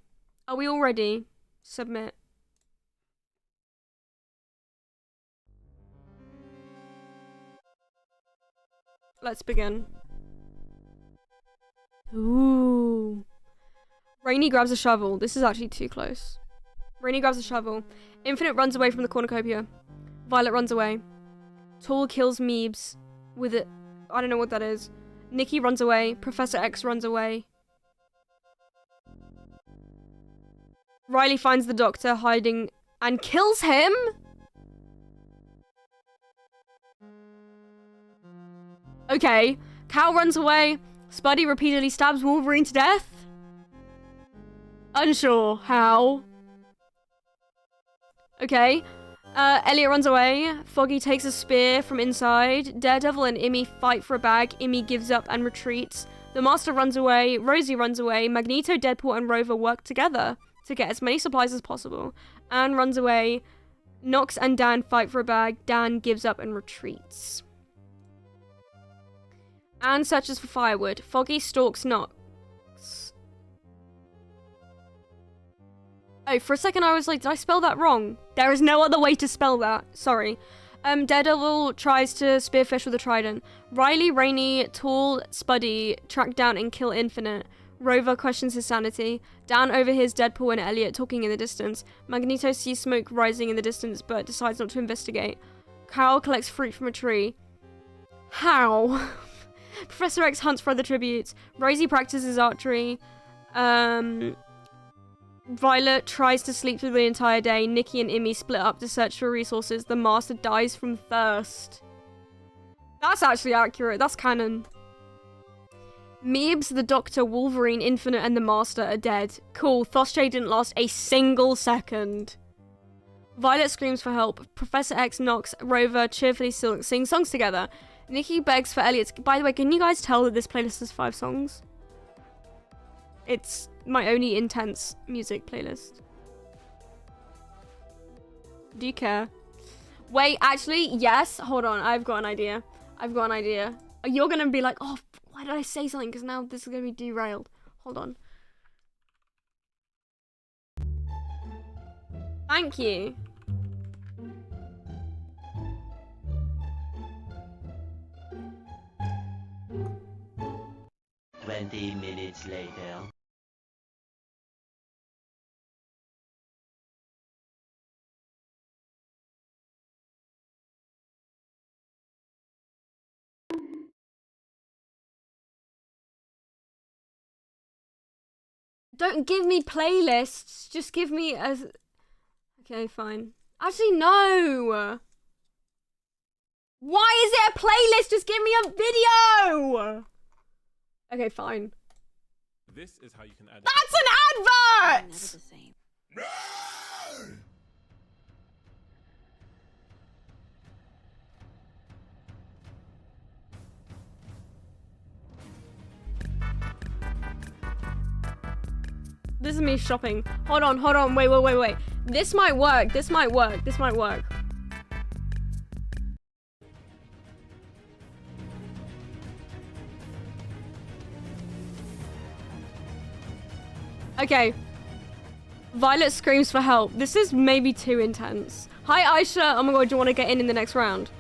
Are we all ready? Submit. Let's begin. Ooh. Rainy grabs a shovel. This is actually too close. Rainy grabs a shovel. Infinite runs away from the cornucopia. Violet runs away. Tall kills Meebs with it. I don't know what that is. Nikki runs away. Professor X runs away. Riley finds the Doctor hiding and kills him. Okay. Cal runs away. Spuddy repeatedly stabs Wolverine to death. Unsure how. Okay. Elliot runs away. Foggy takes a spear from inside. Daredevil and Imi fight for a bag. Imi gives up and retreats. The Master runs away. Rosie runs away. Magneto, Deadpool, and Rover work together to get as many supplies as possible. Anne runs away. Nox and Dan fight for a bag. Dan gives up and retreats. Anne searches for firewood. Foggy stalks Nox. Oh, for a second I was like, did I spell that wrong? There is no other way to spell that. Sorry. Daredevil tries to spearfish with a trident. Riley, Rainey, Tool, Spuddy track down and kill Infinite. Rover questions his sanity. Dan overhears Deadpool and Elliot talking in the distance. Magneto sees smoke rising in the distance but decides not to investigate. Carl collects fruit from a tree. How? Professor X hunts for other tributes. Rosie practices archery. Violet tries to sleep through the entire day. Nikki and Immy split up to search for resources. The Master dies from thirst. That's actually accurate. That's canon. Meebs, the Doctor, Wolverine, Infinite, and the Master are dead. Cool. Thoshay didn't last a single second. Violet screams for help. Professor X, Nox, Rover cheerfully sing songs together. Nikki begs for Elliot. By the way, can you guys tell that this playlist has 5 songs? It's my only intense music playlist. Do you care? Wait, actually, yes. Hold on. I've got an idea. You're gonna be like, oh, why did I say something? Because now this is gonna be derailed. Hold on. Thank you. Twenty minutes later. Don't give me playlists. Just give me a... Okay, fine. Actually, no. Why is it a playlist? Just give me a video. Okay, fine. This is how you can add. That's an advert! Never the same. This is me shopping. Hold on. Wait. This might work. Okay. Violet screams for help. This is maybe too intense. Hi, Aisha. Oh my god, do you want to get in the next round?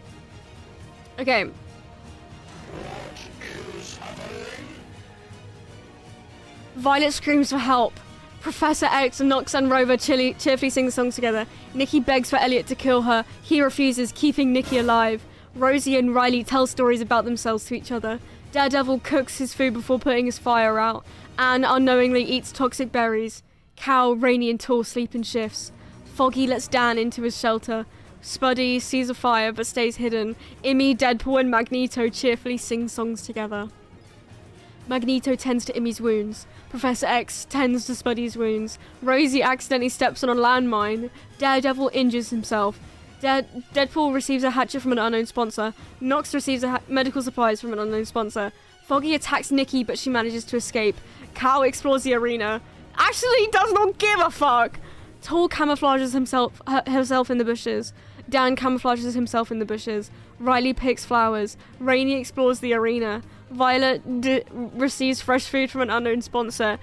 Okay. Violet screams for help. Professor X, Nox, and Rover cheerfully sing the songs together. Nikki begs for Elliot to kill her. He refuses, keeping Nikki alive. Rosie and Riley tell stories about themselves to each other. Daredevil cooks his food before putting his fire out. Anne unknowingly eats toxic berries. Cal, Rainey, and Tor sleep in shifts. Foggy lets Dan into his shelter. Spuddy sees a fire but stays hidden. Immy, Deadpool, and Magneto cheerfully sing songs together. Magneto tends to Immy's wounds. Professor X tends to Spuddy's wounds. Rosie accidentally steps on a landmine. Daredevil injures himself. Deadpool receives a hatchet from an unknown sponsor. Nox receives medical supplies from an unknown sponsor. Foggy attacks Nikki, but she manages to escape. Cal explores the arena. Actually does not give a fuck. Tall camouflages herself in the bushes. Dan camouflages himself in the bushes. Riley picks flowers. Rainey explores the arena. Violet receives fresh food from an unknown sponsor.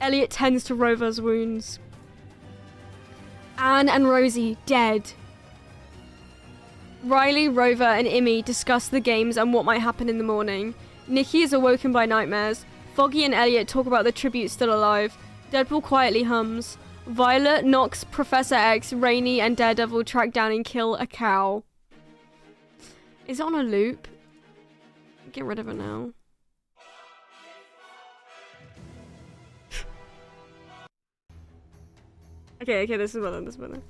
Elliot tends to Rover's wounds. Anne and Rosie dead. Riley, Rover, and Immy discuss the games and what might happen in the morning. Nikki is awoken by nightmares. Foggy and Elliot talk about the tribute still alive. Deadpool quietly hums. Violet, Nox, Professor X, Rainey, and Daredevil track down and kill a cow. Is it on a loop? Get rid of it now. Okay, this is better.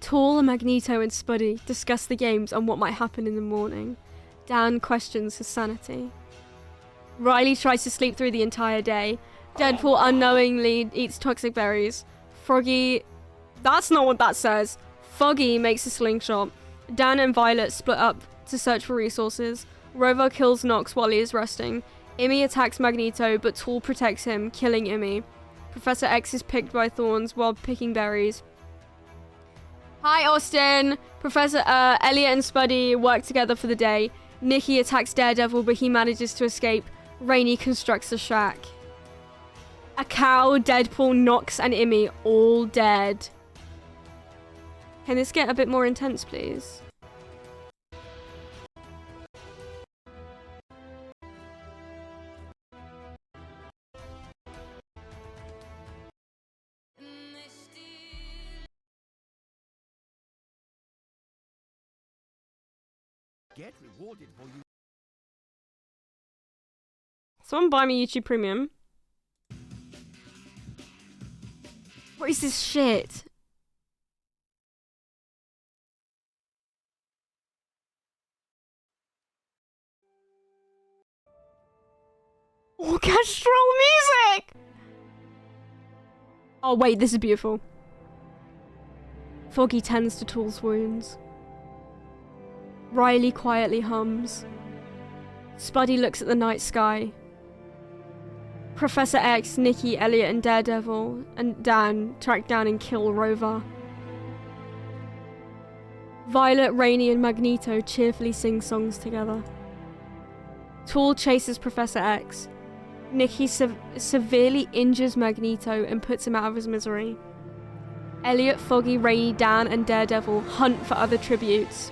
Tall, Magneto, and Spuddy discuss the games and what might happen in the morning. Dan questions his sanity. Riley tries to sleep through the entire day. Deadpool unknowingly eats toxic berries. Froggy... That's not what that says. Foggy makes a slingshot. Dan and Violet split up to search for resources. Rover kills Nox while he is resting. Immy attacks Magneto, but Tool protects him, killing Immy. Professor X is picked by thorns while picking berries. Hi, Austin! Professor Elliot and Spuddy work together for the day. Nikki attacks Daredevil, but he manages to escape. Rainey constructs a shack. A cow, Deadpool, Nox, and Immy all dead. Can this get a bit more intense, please? Get rewarded for you. Someone buy me YouTube Premium. What is this shit? Orchestral music! Oh wait, this is beautiful. Foggy tends to Tool's wounds. Riley quietly hums. Spuddy looks at the night sky. Professor X, Nikki, Elliot, and Daredevil, and Dan track down and kill Rover. Violet, Rainey, and Magneto cheerfully sing songs together. Tool chases Professor X. Nikki severely injures Magneto and puts him out of his misery. Elliot, Foggy, Rainey, Dan, and Daredevil hunt for other tributes.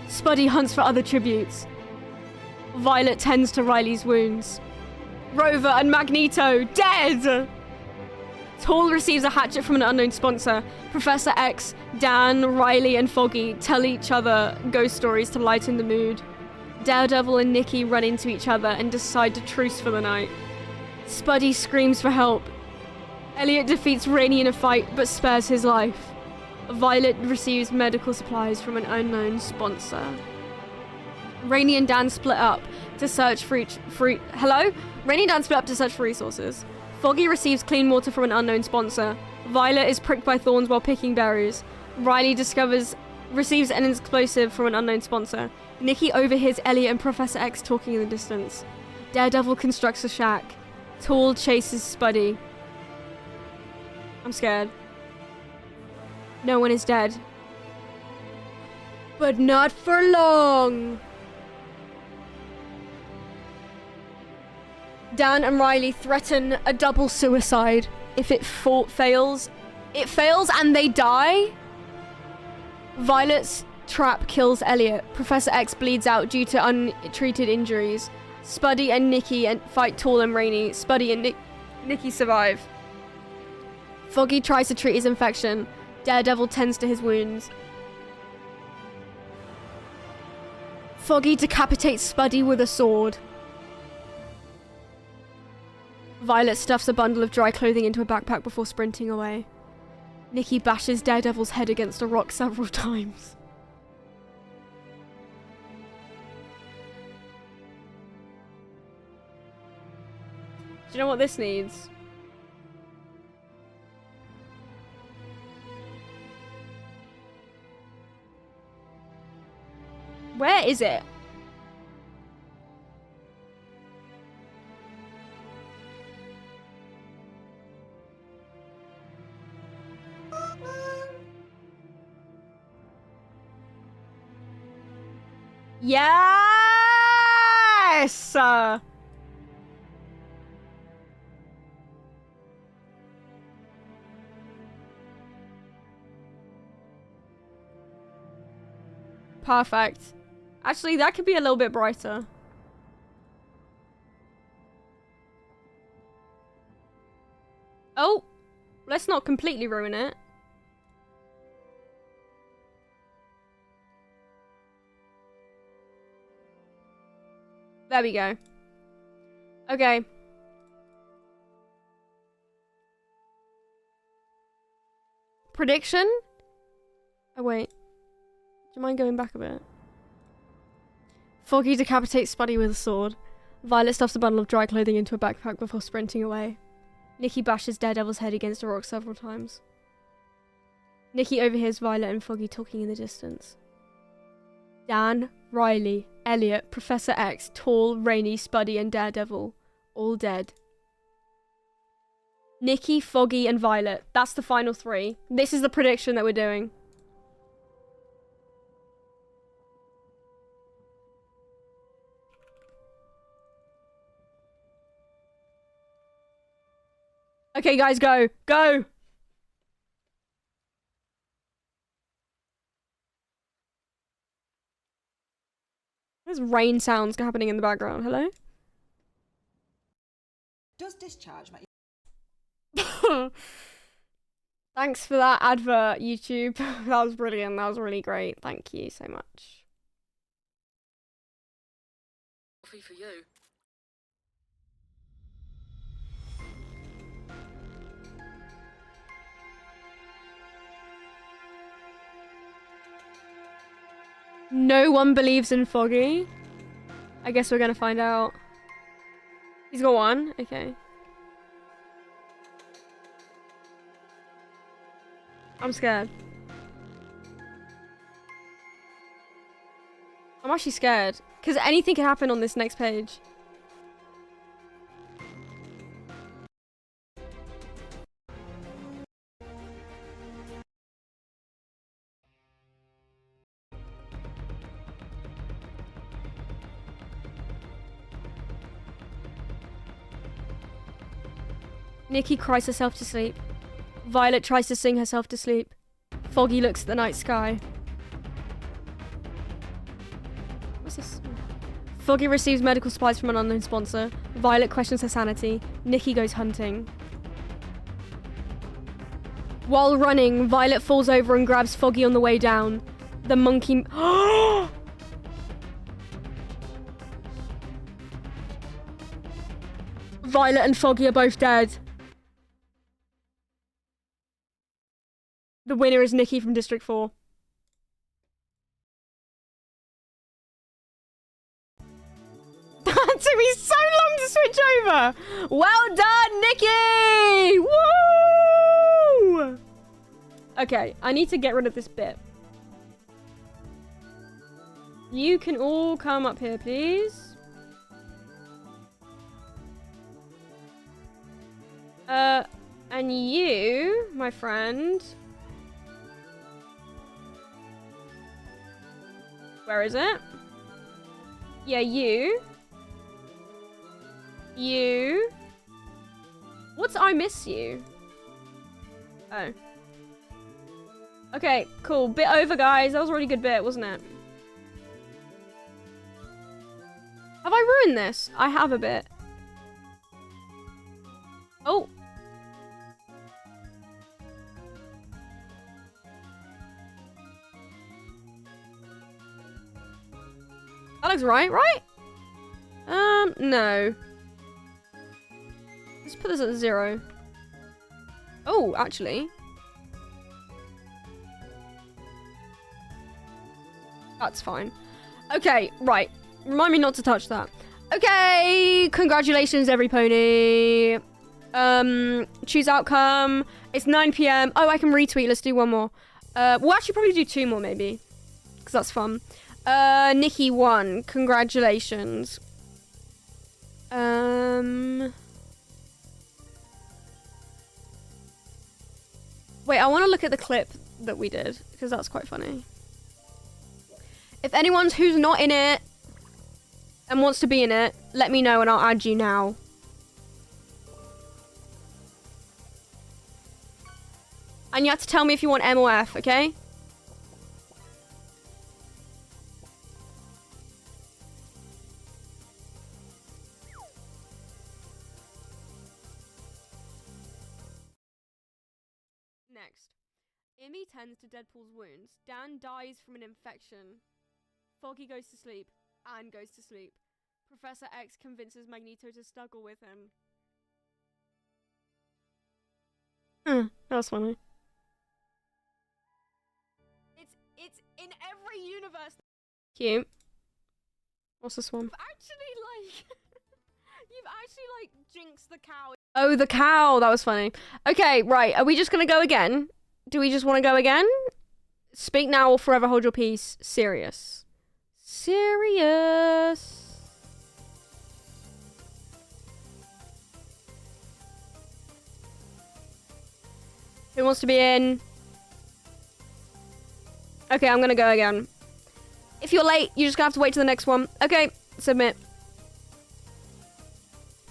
Spuddy hunts for other tributes. Violet tends to Riley's wounds. Rover and Magneto dead! Tool receives a hatchet from an unknown sponsor. Professor X, Dan, Riley, and Foggy tell each other ghost stories to lighten the mood. Daredevil and Nikki run into each other and decide to truce for the night. Spuddy screams for help. Elliot defeats Rainey in a fight but spares his life. Violet receives medical supplies from an unknown sponsor. Rainey and Dan split up to search for Hello? Rainey and Dan split up to search for resources. Foggy receives clean water from an unknown sponsor. Violet is pricked by thorns while picking berries. Riley receives an explosive from an unknown sponsor. Nikki overhears Elliot and Professor X talking in the distance. Daredevil constructs a shack. Tool chases Spuddy. I'm scared. No one is dead. But not for long! Dan and Riley threaten a double suicide. If it fails and they die? Violet's trap kills Elliot. Professor X bleeds out due to untreated injuries. Spuddy and Nikki fight Tool and Rainey. Spuddy and Nikki survive. Foggy tries to treat his infection. Daredevil tends to his wounds. Foggy decapitates Spuddy with a sword. Violet stuffs a bundle of dry clothing into a backpack before sprinting away. Nikki bashes Daredevil's head against a rock several times. Do you know what this needs? Where is it? Yes! Perfect. Actually, that could be a little bit brighter. Oh! Let's not completely ruin it. There we go. Okay. Prediction? Oh, wait. Do you mind going back a bit? Foggy decapitates Spuddy with a sword. Violet stuffs a bundle of dry clothing into a backpack before sprinting away. Nikki bashes Daredevil's head against a rock several times. Nikki overhears Violet and Foggy talking in the distance. Dan, Riley, Elliot, Professor X, Tool, Rainey, Spuddy, and Daredevil. All dead. Nikki, Foggy, and Violet. That's the final three. This is the prediction that we're doing. Okay, guys, go. Go! There's rain sounds happening in the background. Hello? Does discharge make Thanks for that advert, YouTube. That was brilliant. That was really great. Thank you so much. Coffee for you. No one believes in Foggy. I guess we're gonna find out. He's got one. Okay. I'm scared. I'm actually scared. Because anything can happen on this next page. Nikki cries herself to sleep. Violet tries to sing herself to sleep. Foggy looks at the night sky. What's this? Foggy receives medical supplies from an unknown sponsor. Violet questions her sanity. Nikki goes hunting. While running, Violet falls over and grabs Foggy on the way down. The monkey... Violet and Foggy are both dead. The winner is Nikki from District 4. That took me so long to switch over. Well done, Nikki! Woo! Okay, I need to get rid of this bit. You can all come up here, please. And you, my friend... Where is it? Yeah, you. You. What's I miss you? Oh. Okay, cool. Bit over, guys. That was a really good bit, wasn't it? Have I ruined this? I have a bit. Oh. That looks right, right? No. Let's put this at 0. Oh, actually. That's fine. Okay, right. Remind me not to touch that. Okay, congratulations, every pony. Choose outcome. It's 9 PM. Oh, I can retweet. Let's do one more. We'll actually probably do 2 more, maybe. Because that's fun. Nikki won. Congratulations. Wait, I want to look at the clip that we did, because that's quite funny. If anyone's who's not in it and wants to be in it, let me know and I'll add you now. And you have to tell me if you want M or F, okay? Next. Imi tends to Deadpool's wounds. Dan dies from an infection. Foggy goes to sleep. Anne goes to sleep. Professor X convinces Magneto to snuggle with him. That was funny. It's in every universe. Cute. What's this one? You've actually like jinxed the cow. Oh, the cow. That was funny. Okay, right. Are we just gonna go again? Do we just want to go again? Speak now or forever hold your peace. Serious. Serious. Who wants to be in? Okay, I'm gonna go again. If you're late, you're just gonna have to wait till the next one. Okay, submit.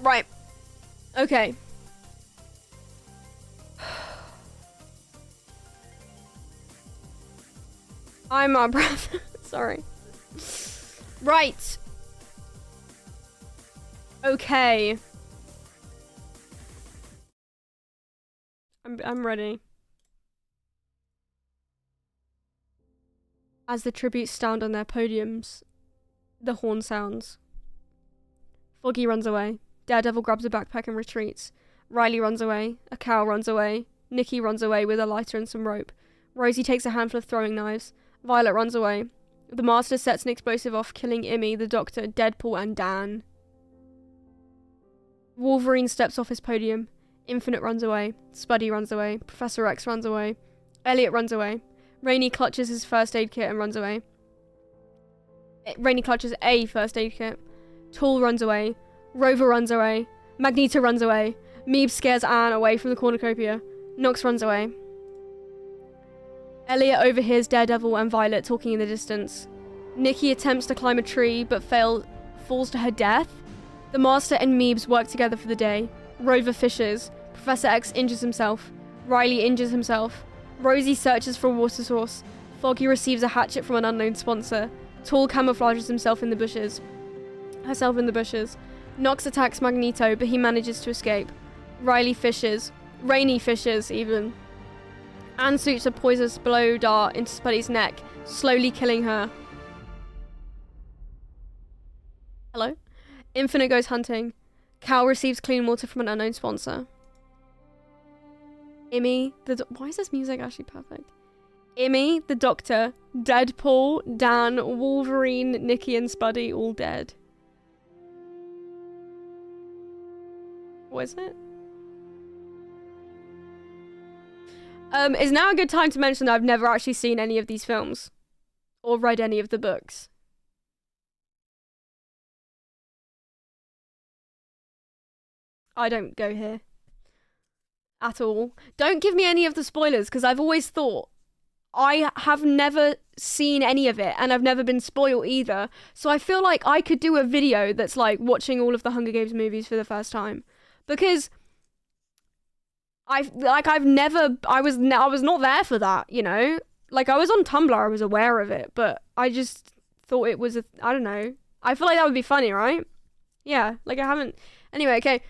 Right. Okay. I'm out of breath. Sorry. Right. Okay. I'm ready. As the tributes stand on their podiums, the horn sounds. Foggy runs away. Daredevil grabs a backpack and retreats. Riley runs away. A cow runs away. Nikki runs away with a lighter and some rope. Rosie takes a handful of throwing knives. Violet runs away. The Master sets an explosive off, killing Immy, the Doctor, Deadpool, and Dan. Wolverine steps off his podium. Infinite runs away. Spuddy runs away. Professor X runs away. Elliot runs away. Rainey clutches his first aid kit and runs away. Rainey clutches a first aid kit. Tool runs away. Rover runs away. Magneto runs away. Meeb scares Anne away from the cornucopia. Nox runs away. Elliot overhears Daredevil and Violet talking in the distance. Nikki attempts to climb a tree but falls to her death. The Master and Meebs work together for the day. Rover fishes. Professor X injures himself. Riley injures himself. Rosie searches for a water source. Foggy receives a hatchet from an unknown sponsor. Tool camouflages herself in the bushes. Nox attacks Magneto, but he manages to escape. Riley fishes. Rainey fishes, even. Anne shoots a poisonous blow dart into Spuddy's neck, slowly killing her. Hello? Infinite goes hunting. Cal receives clean water from an unknown sponsor. Immy, why is this music actually perfect? Immy, the Doctor, Deadpool, Dan, Wolverine, Nikki, and Spuddy all dead. What is it? Is now a good time to mention that I've never actually seen any of these films or read any of the books. I don't go here at all. Don't give me any of the spoilers, because I've always thought I have never seen any of it and I've never been spoiled either. So I feel like I could do a video that's like watching all of the Hunger Games movies for the first time, because I was not there for that, you know? Like, I was on Tumblr, I was aware of it, but I just thought it was I don't know. I feel like that would be funny, right? Yeah, like I haven't... Anyway, okay.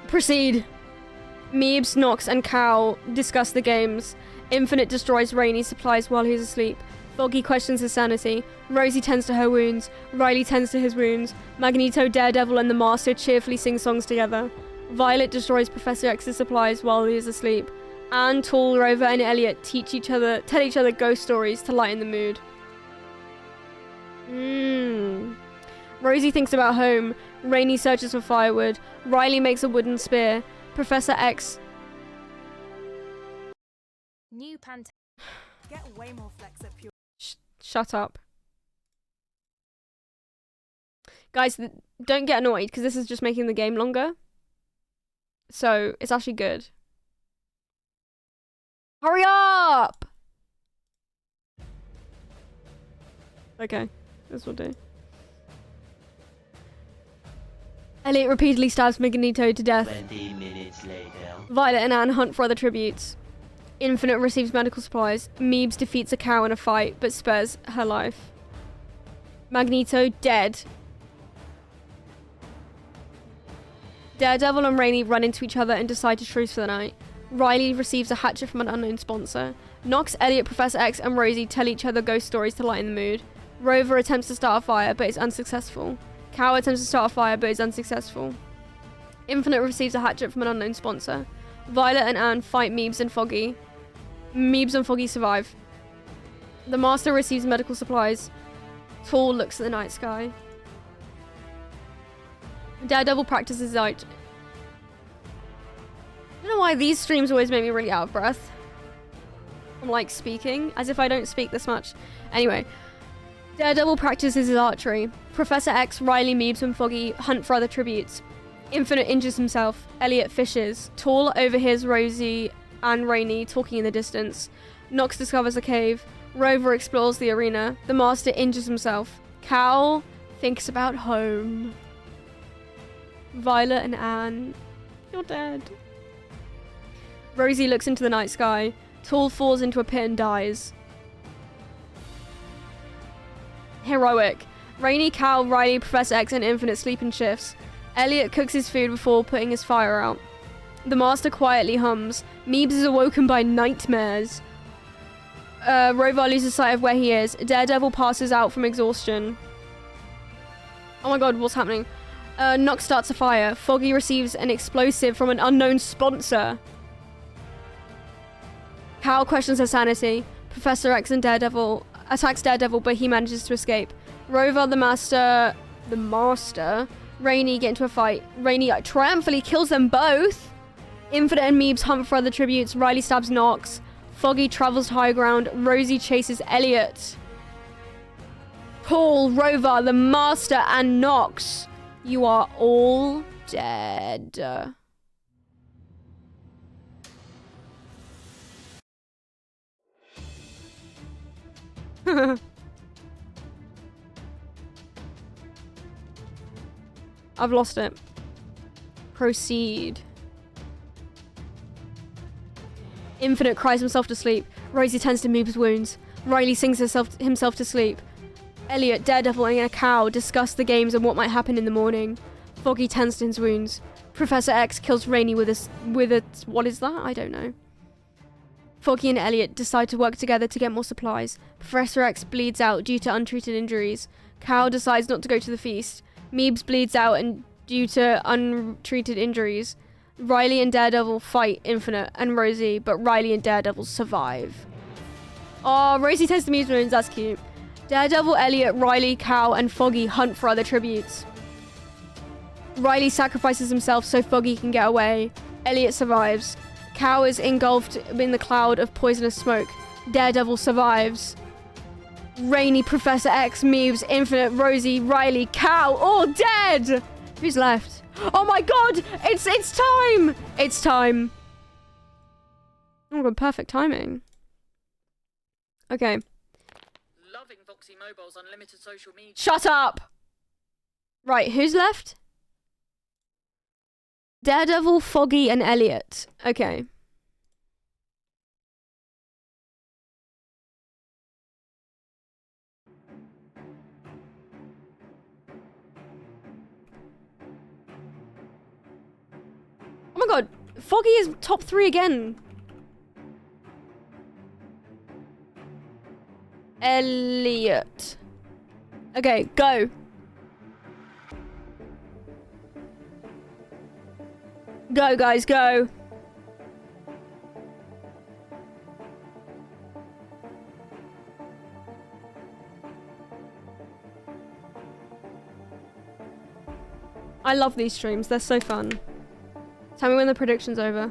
Proceed. Meebs, Nox, and Cal discuss the games. Infinite destroys Rainey's supplies while he's asleep. Foggy questions his sanity. Rosie tends to her wounds. Riley tends to his wounds. Magneto, Daredevil, and the Master cheerfully sing songs together. Violet destroys Professor X's supplies while he is asleep. Anne, Tool, Rover, and Elliot tell each other ghost stories to lighten the mood. Rosie thinks about home. Rainey searches for firewood. Riley makes a wooden spear. Professor X... New Panther. Get way more flex at Pure. Shut up. Guys, don't get annoyed, because this is just making the game longer. So, it's actually good. Hurry up! Okay, this will do. Elliot repeatedly stabs Magneto to death. 20 minutes later. Violet and Anne hunt for other tributes. Infinite receives medical supplies. Meebs defeats a cow in a fight, but spares her life. Magneto dead. Daredevil and Rainey run into each other and decide to truce for the night. Riley receives a hatchet from an unknown sponsor. Nox, Elliot, Professor X, and Rosie tell each other ghost stories to lighten the mood. Rover attempts to start a fire, but is unsuccessful. Cow attempts to start a fire, but is unsuccessful. Infinite receives a hatchet from an unknown sponsor. Violet and Anne fight Meebs and Foggy. Meebs and Foggy survive. The Master receives medical supplies. Tool looks at the night sky. Daredevil practices out. I don't know why these streams always make me really out of breath. I'm like speaking, as if I don't speak this much. Anyway. Daredevil practices his archery. Professor X, Riley, Meebs, and Foggy hunt for other tributes. Infinite injures himself. Elliot fishes. Tool overhears Rosie and Rainey talking in the distance. Nox discovers a cave. Rover explores the arena. The Master injures himself. Cal thinks about home. Violet and Anne, you're dead. Rosie looks into the night sky. Tool falls into a pit and dies. Heroic. Rainy, Cal, Riley, Professor X, and Infinite sleep in shifts. Elliot cooks his food before putting his fire out. The Master quietly hums. Meebs is awoken by nightmares. Rovar loses sight of where he is. Daredevil passes out from exhaustion. Oh my god, what's happening? Nox starts a fire. Foggy receives an explosive from an unknown sponsor. Cal questions her sanity. Professor X and Daredevil attacks Daredevil, but he manages to escape. Rovar, the Master, Rainy get into a fight. Rainy triumphantly kills them both. Infinite and Meebs hunt for other tributes. Riley stabs Nox. Foggy travels to high ground. Rosie chases Elliot. Paul, Rovar, the Master, and Nox. You are all dead. I've lost it. Proceed. Infinite cries himself to sleep. Rosie tends to Meeb's wounds. Riley sings himself to sleep. Elliot, Daredevil, and a cow discuss the games and what might happen in the morning. Foggy tends to his wounds. Professor X kills Rainy with a what is that? I don't know. Foggy and Elliot decide to work together to get more supplies. Professor X bleeds out due to untreated injuries. Cow decides not to go to the feast. Meebs bleeds out and due to untreated injuries. Riley and Daredevil fight Infinite and Rosie, but Riley and Daredevil survive. Oh, Rosie tends to Meebs wounds, that's cute. Daredevil, Elliot, Riley, Cow, and Foggy hunt for other tributes. Riley sacrifices himself so Foggy can get away. Elliot survives. Cow is engulfed in the cloud of poisonous smoke. Daredevil survives. Rainy, Professor X, Meebs, Infinite, Rosie, Riley, Cow, all dead! Who's left? Oh my god! It's time! It's time. Oh my god, perfect timing. Okay. Loving Foxy Mobile's unlimited social media. Shut up! Right, who's left? Daredevil, Foggy, and Elliot. Okay. Oh my god, Foggy is top 3 again. Elliot. Okay, go. Go, guys, go. I love these streams, they're so fun. Tell me when the prediction's over.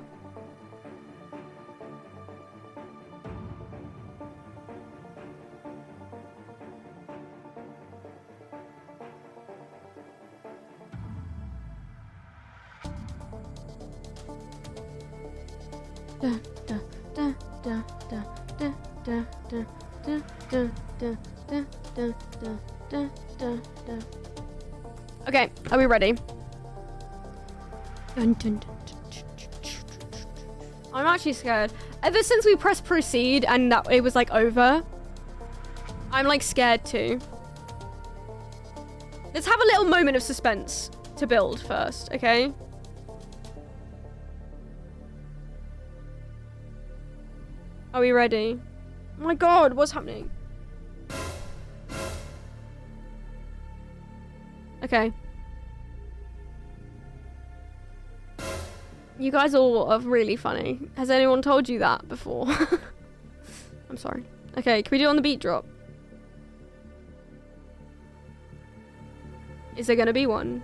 Okay, are we ready? Dun, dun, dun. I'm actually scared. Ever since we pressed proceed and that it was like over, I'm like scared too. Let's have a little moment of suspense to build first, okay? Are we ready? Oh my god, what's happening? Okay. You guys all are really funny. Has anyone told you that before? I'm sorry. Okay, can we do it on the beat drop? Is there gonna be one?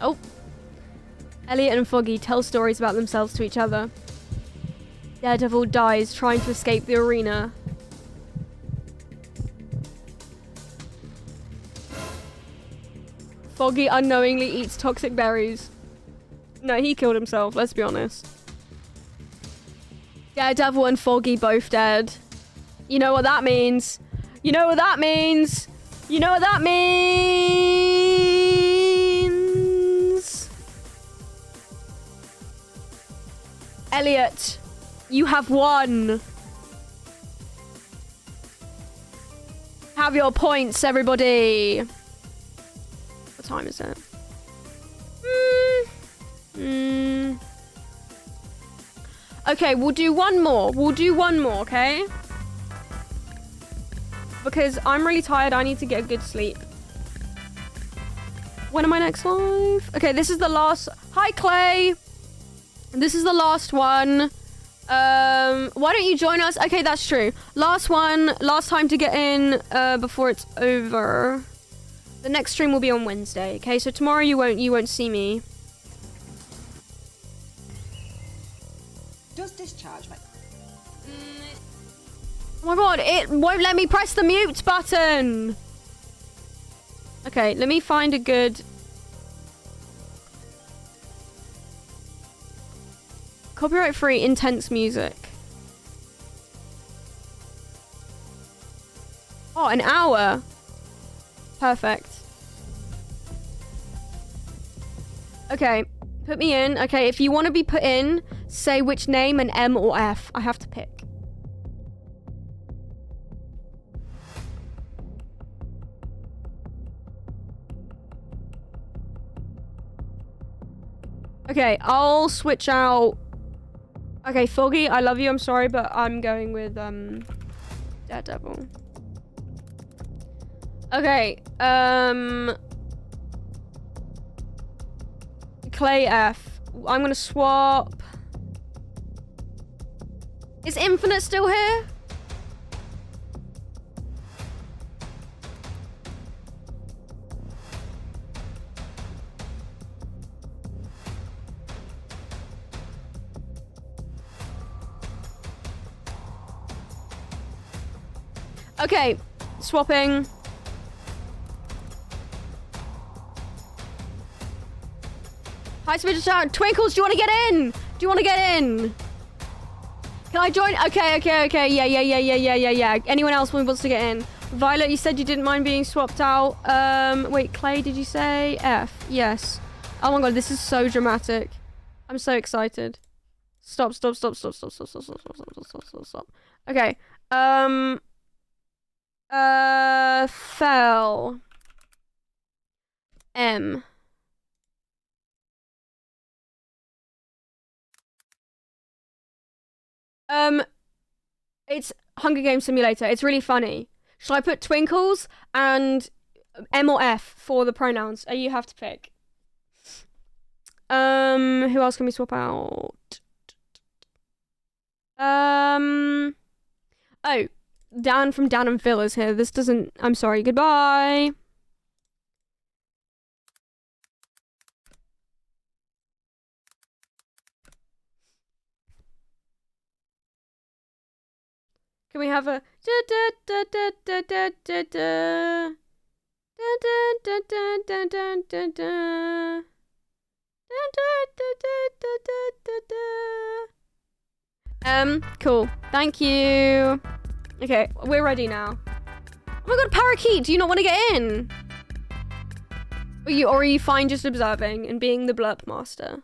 Oh. Elliot and Foggy tell stories about themselves to each other. Daredevil dies trying to escape the arena. Foggy unknowingly eats toxic berries. No, he killed himself, let's be honest. Daredevil and Foggy both dead. You know what that means. You know what that means. You know what that means. Elliot, you have won. have your points, everybody. What time is it? Okay, we'll do one more. Okay? Because I'm really tired. I need to get a good sleep. When am I next live? Okay, this is the last... Hi, Clay. This is the last one. Why don't you join us? Okay, that's true. Last one. Last time to get in before it's over. The next stream will be on Wednesday. Okay, so tomorrow you won't see me. Does discharge make... Oh my god, it won't let me press the mute button. Okay, let me find a good... Copyright-free intense music. Oh, an hour. Perfect. Okay, put me in. Okay, if you want to be put in, say which name and M or F. I have to pick. Okay, I'll switch out. Okay, Foggy, I love you. I'm sorry, but I'm going with Daredevil. Okay, Clay F. I'm gonna swap. Is Infinite still here? Okay, swapping. Hi, smidgezz. Twinkles, do you want to get in? Do you want to get in? Can I join? Okay. Yeah. Anyone else who wants to get in? Violet, you said you didn't mind being swapped out. Wait, Clay, did you say F? Yes. Oh my god, this is so dramatic. I'm so excited. Stop. Okay. Fell. M. It's Hunger Games Simulator. It's really funny. Should I put Twinkles and M or F for the pronouns? You have to pick. Who else can we swap out? Oh, Dan from Dan and Phil is here. This doesn't... I'm sorry. Goodbye. Can we have a... Cool. Thank you. Okay, we're ready now. Oh my god, Parakeet, do you not want to get in? Or are you fine just observing and being the blurp master?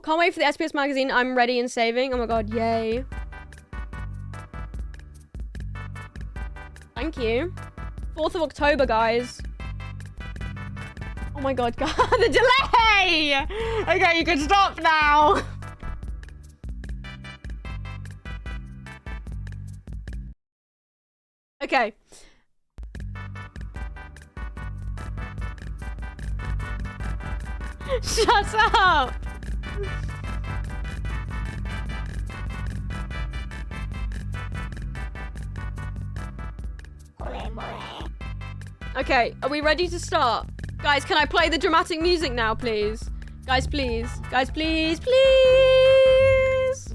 Can't wait for the SPS magazine. I'm ready and saving. Oh my god, yay. Thank you. 4th of October, guys. Oh my god, the delay! Okay, you can stop now. Okay. Shut up! Okay, are we ready to start? Guys, can I play the dramatic music now, please? Guys, please. Guys, please, please!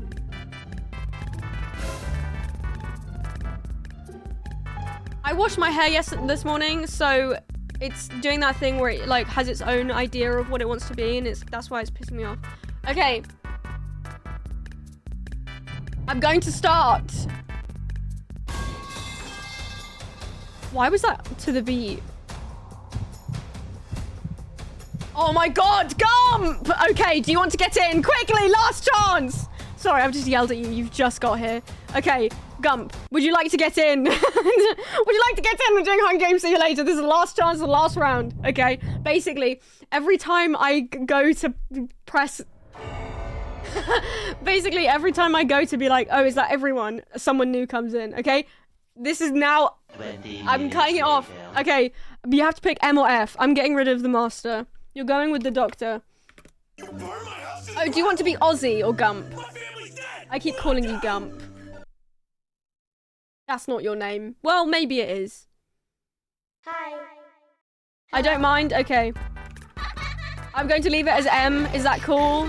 I washed my hair this morning, so it's doing that thing where it like has its own idea of what it wants to be, and that's why it's pissing me off. Okay. I'm going to start. Why was that to the beat? Oh my god, Gump! Okay, do you want to get in? Quickly, last chance! Sorry, I've just yelled at you. You've just got here. Okay, Gump, would you like to get in? Would you like to get in? We're doing Hunger Games Simulator. This is the last chance, the last round. Okay, basically, every time I go to press... Basically, every time I go to be like, oh, is that everyone? Someone new comes in, okay? This is now... I'm cutting it off. Okay, you have to pick M or F. I'm getting rid of the master. You're going with the doctor. Oh, do you want to be Ozzy or Gump? I keep calling you Gump. That's not your name. Well, maybe it is. Hi. I don't mind. Okay. I'm going to leave it as M. Is that cool?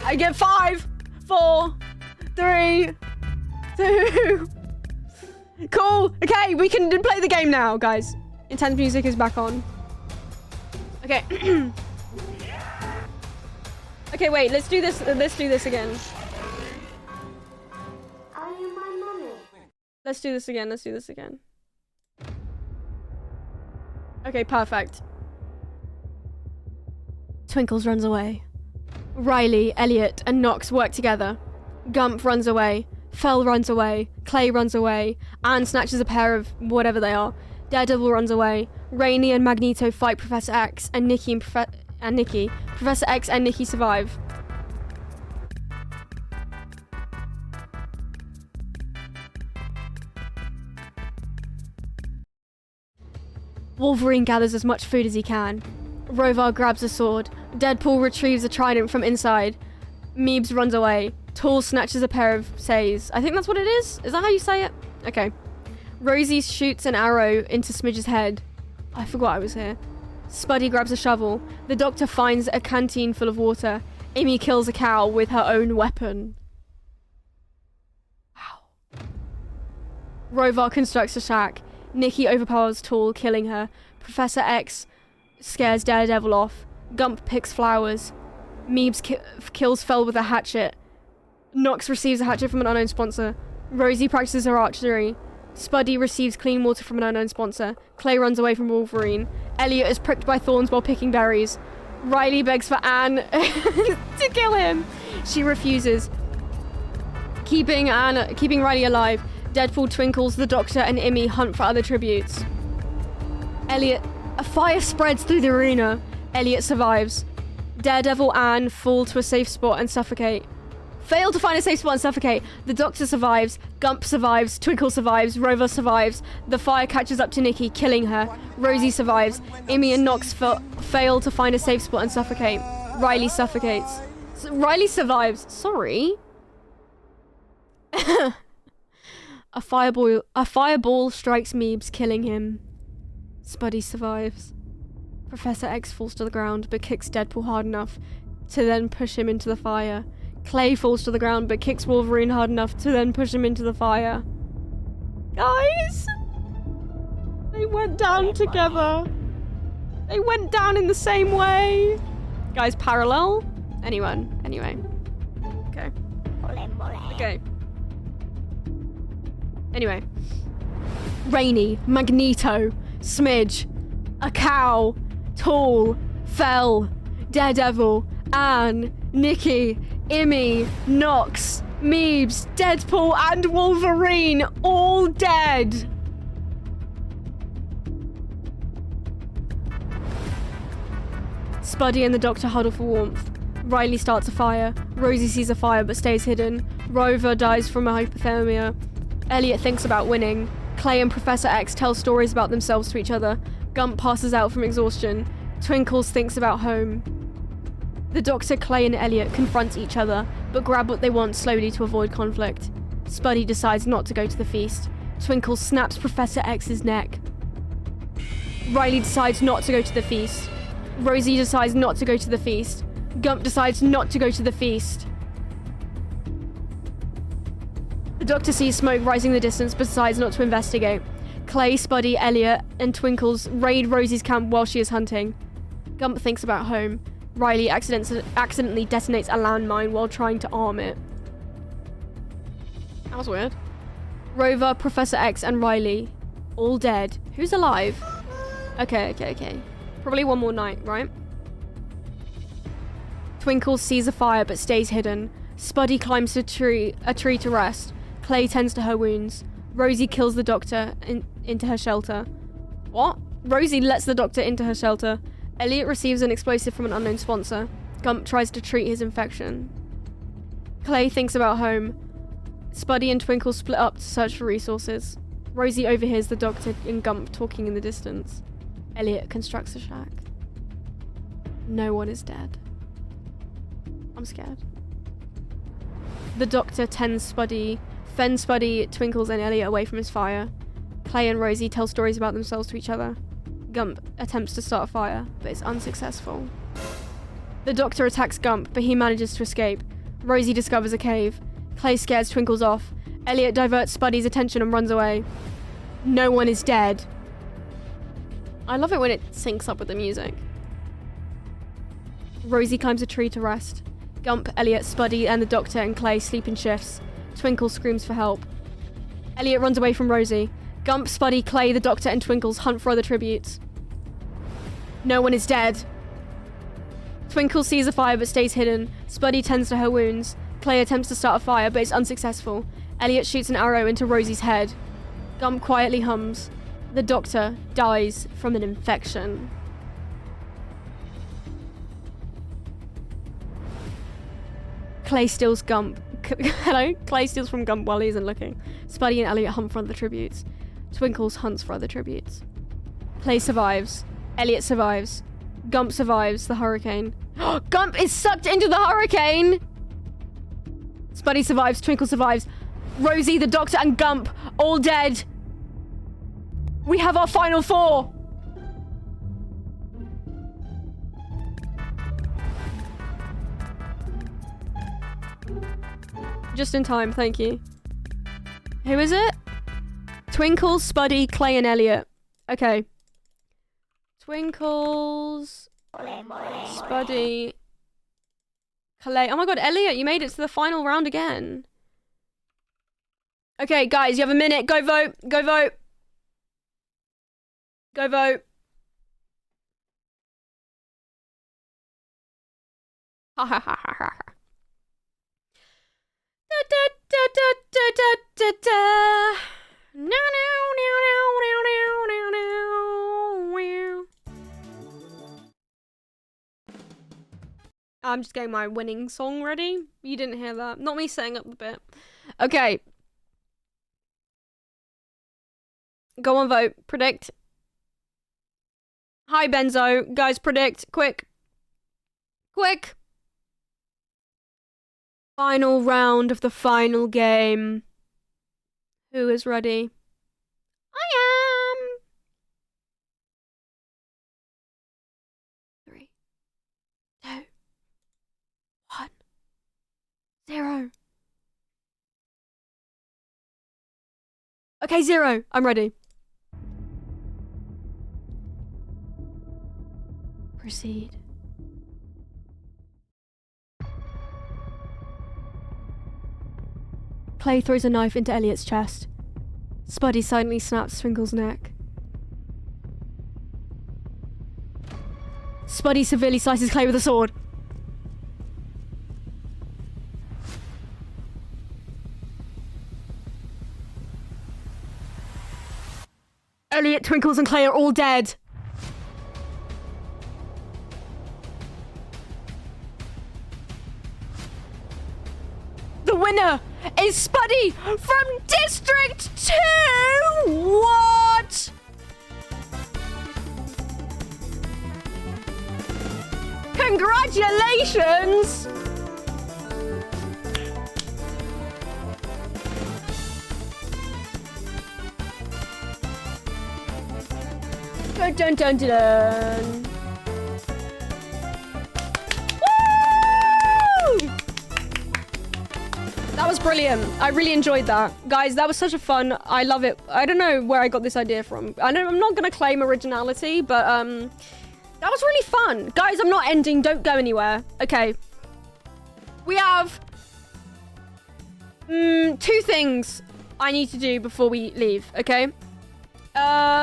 I get 5, 4, 3, 2. Cool. Okay, we can play the game now, guys. Intense music is back on. Okay. Okay, wait. Let's do this. Let's do this again. Are you my mommy? Let's do this again. Let's do this again. Okay, perfect. Twinkles runs away. Riley, Elliot, and Knox work together. Gump runs away. Fell runs away. Clay runs away. Anne snatches a pair of whatever they are. Daredevil runs away. Rainey and Magneto fight Professor X, and Nikki. Professor X and Nikki survive. Wolverine gathers as much food as he can. Rovar grabs a sword. Deadpool retrieves a trident from inside. Meebs runs away. Tool snatches a pair of says. I think that's what it is. Is that how you say it? Okay. Rosie shoots an arrow into Smidge's head. I forgot I was here. Spuddy grabs a shovel. The doctor finds a canteen full of water. Amy kills a cow with her own weapon. Wow. Rovar constructs a shack. Nikki overpowers Tool, killing her. Professor X scares Daredevil off. Gump picks flowers. Meebs kills Fell with a hatchet. Knox receives a hatchet from an unknown sponsor. Rosie practices her archery. Spuddy receives clean water from an unknown sponsor. Clay runs away from Wolverine. Elliot is pricked by thorns while picking berries. Riley begs for Anne to kill him. She refuses, keeping Riley alive. Deadpool, Twinkles, the Doctor, and Immy hunt for other tributes. A fire spreads through the arena. Elliot survives. Daredevil, Anne fall to a safe spot and suffocate. Fail to find a safe spot and suffocate. The Doctor survives. Gump survives. Twinkle survives. Rover survives. The fire catches up to Nikki, killing her. Rosie survives. Immy and Knox fail to find a safe spot and suffocate. Riley suffocates. Riley survives. Sorry. A fireball strikes Meebs, killing him. Spuddy survives. Professor X falls to the ground, but kicks Deadpool hard enough to then push him into the fire. Clay falls to the ground, but kicks Wolverine hard enough to then push him into the fire. Guys! They went down together. They went down in the same way. Guys, parallel? Anyway. Okay. Okay. Anyway. Rainey, Magneto, Smidge, a cow, Tool, Fell, Daredevil, Anne, Nikki, Immy, Knox, Meebs, Deadpool, and Wolverine, all dead. Spuddy and the Doctor huddle for warmth. Riley starts a fire. Rosie sees a fire but stays hidden. Rover dies from a hypothermia. Elliot thinks about winning. Clay and Professor X tell stories about themselves to each other. Gump passes out from exhaustion. Twinkles thinks about home. The Doctor, Clay, and Elliot confront each other, but grab what they want slowly to avoid conflict. Spuddy decides not to go to the feast. Twinkles snaps Professor X's neck. Riley decides not to go to the feast. Rosie decides not to go to the feast. Gump decides not to go to the feast. The Doctor sees smoke rising in the distance but decides not to investigate. Clay, Spuddy, Elliot, and Twinkles raid Rosie's camp while she is hunting. Gump thinks about home. Riley accidentally detonates a landmine while trying to arm it. That was weird. Rover, Professor X, and Riley, all dead. Who's alive? Okay. Probably one more night, right? Twinkle sees a fire but stays hidden. Spuddy climbs a tree to rest. Clay tends to her wounds. Rosie kills the doctor into her shelter. What? Rosie lets the doctor into her shelter. Elliot receives an explosive from an unknown sponsor. Gump tries to treat his infection. Clay thinks about home. Spuddy and Twinkle split up to search for resources. Rosie overhears the doctor and Gump talking in the distance. Elliot constructs a shack. No one is dead. I'm scared. The doctor fends Spuddy, Twinkles and Elliot away from his fire. Clay and Rosie tell stories about themselves to each other. Gump attempts to start a fire, but is unsuccessful. The doctor attacks Gump, but he manages to escape. Rosie discovers a cave. Clay scares Twinkles off. Elliot diverts Spuddy's attention and runs away. No one is dead. I love it when it syncs up with the music. Rosie climbs a tree to rest. Gump, Elliot, Spuddy, and the doctor and Clay sleep in shifts. Twinkle screams for help. Elliot runs away from Rosie. Gump, Spuddy, Clay, the doctor, and Twinkles hunt for other tributes. No one is dead. Twinkle sees a fire but stays hidden. Spuddy tends to her wounds. Clay attempts to start a fire but is unsuccessful. Elliot shoots an arrow into Rosie's head. Gump quietly hums. The doctor dies from an infection. Clay steals Gump. Hello? Clay steals from Gump while he isn't looking. Spuddy and Elliot hunt for other tributes. Twinkles hunts for other tributes. Clay survives. Elliot survives. Gump survives the hurricane. Gump is sucked into the hurricane! Spuddy survives. Twinkle survives. Rosie, the doctor, and Gump all dead. We have our final four. Just in time, thank you. Who is it? Twinkles, Spuddy, Clay, and Elliot. Okay. Twinkles, Spuddy, Clay. Oh my god, Elliot, you made it to the final round again. Okay, guys, you have a minute. Go vote. Go vote. Go vote. Ha ha ha ha ha. I'm just getting my winning song ready. You didn't hear that. Not me setting up the bit. Okay. Go on, vote. Predict. Hi, Benzo. Guys, predict. Quick. Quick. Final round of the final game. Who is ready? I am. 3, 2, 1, 0. Okay, 0. I'm ready. Proceed. Clay throws a knife into Elliot's chest. Spuddy silently snaps Twinkle's neck. Spuddy severely slices Clay with a sword. Elliot, Twinkles, and Clay are all dead. The winner is Spuddy from District 2! What? Congratulations! Dun dun dun dun! That was brilliant. I really enjoyed that. Guys, that was such a fun. I love it. I don't know where I got this idea from. I'm not going to claim originality, but that was really fun. Guys, I'm not ending. Don't go anywhere. Okay. We have 2 things I need to do before we leave, okay?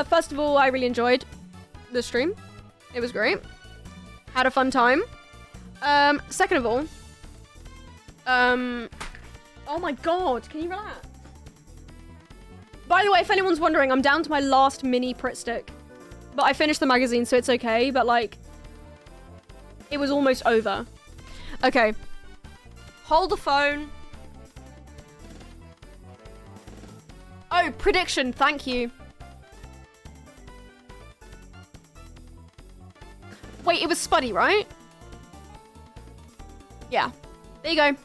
First of all, I really enjoyed the stream. It was great. Had a fun time. Second of all, oh my god, can you relax? By the way, if anyone's wondering, I'm down to my last mini Pritt stick. But I finished the magazine, so it's okay, but like, it was almost over. Okay. Hold the phone. Oh, prediction, thank you. Wait, it was Spuddy, right? Yeah. There you go.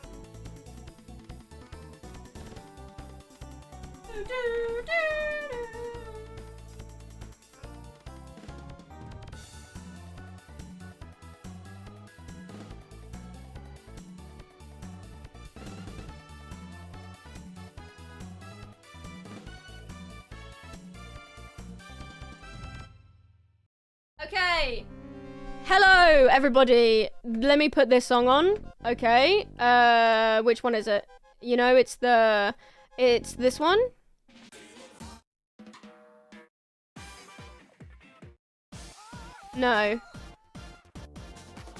Okay. Hello, everybody. Let me put this song on. Okay. Which one is it? You know, it's this one. No.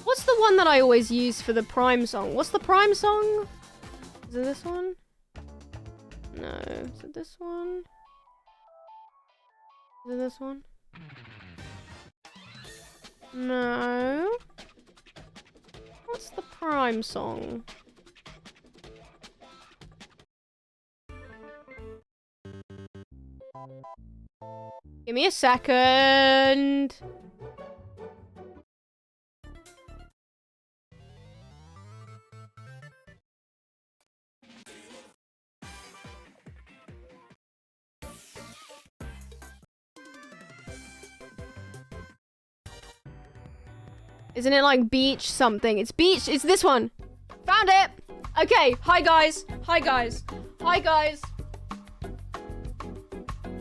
What's the one that I always use for the Prime song? What's the Prime song? Is it this one? No. Is it this one? Is it this one? No. What's the Prime song? Give me a second. Isn't it like beach something? It's beach. It's this one. Found it. Okay. Hi guys. Hi guys. Hi guys.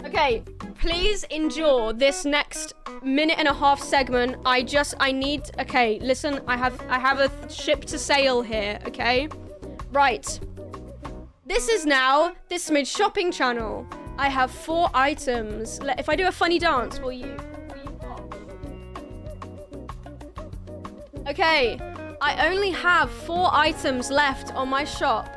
Okay. Please endure this next minute and a half segment. I need. Okay. Listen. I have a ship to sail here. Okay. Right. This is now this Smidge shopping channel. I have 4 items. If I do a funny dance, will you? Okay, I only have 4 items left on my shop.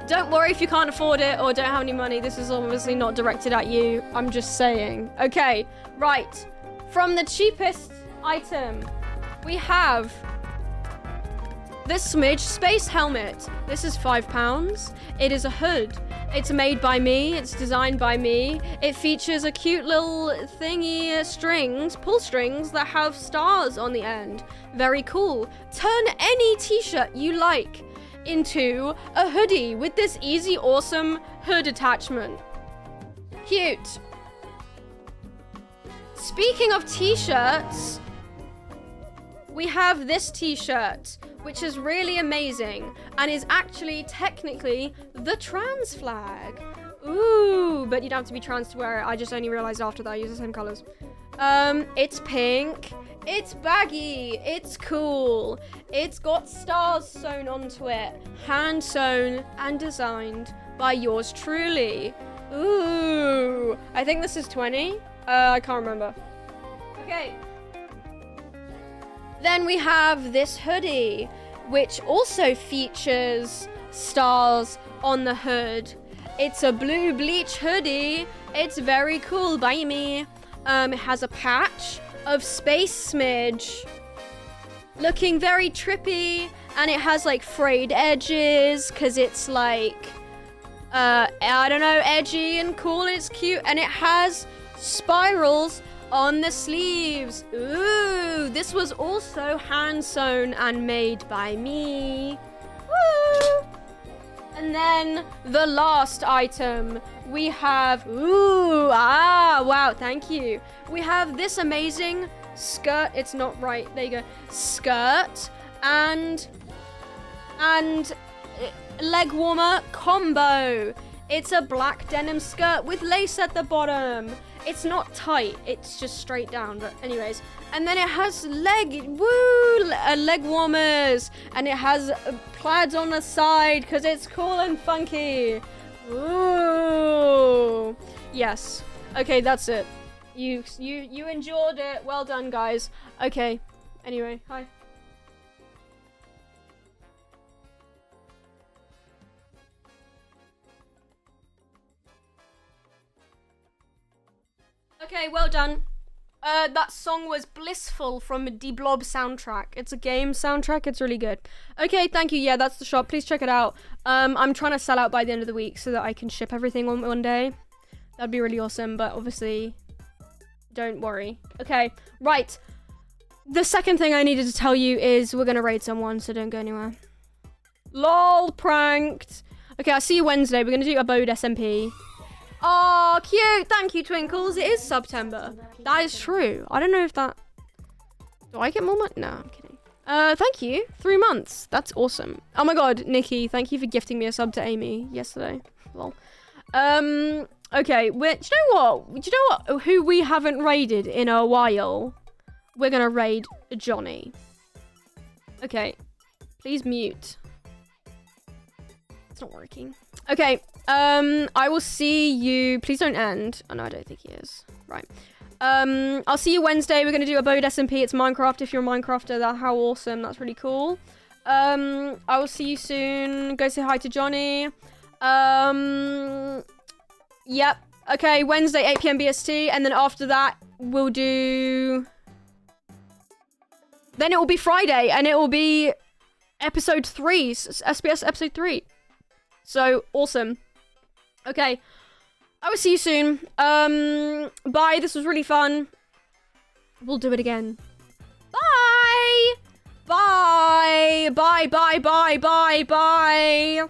Don't worry if you can't afford it or don't have any money. This is obviously not directed at you. I'm just saying. Okay, right. From the cheapest item, we have this Smidge space helmet. This is £5. It is a hood. It's made by me. It's designed by me. It features a cute little thingy strings, pull strings that have stars on the end. Very cool. Turn any t-shirt you like into a hoodie with this easy, awesome hood attachment. Cute. Speaking of t-shirts, we have this t-shirt, which is really amazing and is actually technically the trans flag. Ooh, but you don't have to be trans to wear it. I just only realized after that I use the same colors. It's pink, it's baggy, it's cool. It's got stars sewn onto it, hand sewn and designed by yours truly. Ooh, I think this is 20. I can't remember. Okay. Then we have this hoodie, which also features stars on the hood. It's a blue bleach hoodie. It's very cool by me. It has a patch of Space Smidge, looking very trippy, and it has like frayed edges because it's like, I don't know, edgy and cool, and it's cute, and it has spirals on the sleeves. Ooh, this was also hand sewn and made by me. Woo! And then the last item we have, wow, thank you. We have this amazing skirt. It's not right. There you go. Skirt and leg warmer combo. It's a black denim skirt with lace at the bottom. It's not tight, it's just straight down, but anyways. And then it has leg warmers, and it has plaids on the side because it's cool and funky. Ooh, yes. Okay, that's it. You enjoyed it. Well done, guys. Okay. Anyway, hi. Okay, well done. That song was Blissful from the Blob soundtrack. It's a game soundtrack. It's really good. Okay, thank you. Yeah, that's the shop. Please check it out. I'm trying to sell out by the end of the week so that I can ship everything one day. That'd be really awesome, but obviously, don't worry. Okay, right. The second thing I needed to tell you is we're going to raid someone, so don't go anywhere. LOL, pranked. Okay, I'll see you Wednesday. We're going to do Abode SMP. Oh, cute. Thank you, Twinkles. It is September. That is true. I don't know if that... Do I get more money? No, I'm kidding. Thank you. 3 months. That's awesome. Oh my god, Nikki, thank you for gifting me a sub to Amy yesterday. Lol. Okay, do you know what? Who we haven't raided in a while? We're gonna raid Johnny. Okay. Please mute. It's not working. Okay. I will see you. Please don't end. Oh no, I don't think he is. Right. I'll see you Wednesday. We're gonna do Abode SMP. It's Minecraft. If you're a Minecrafter, that's how awesome. That's really cool. I will see you soon. Go say hi to Johnny. Yep. Okay, Wednesday, 8 PM BST, and then after that, we'll do... Then it will be Friday, and it will be episode 3, SBS episode 3. So, awesome. Okay. I will see you soon. Bye, this was really fun. We'll do it again. Bye! Bye! Bye, bye, bye, bye, bye!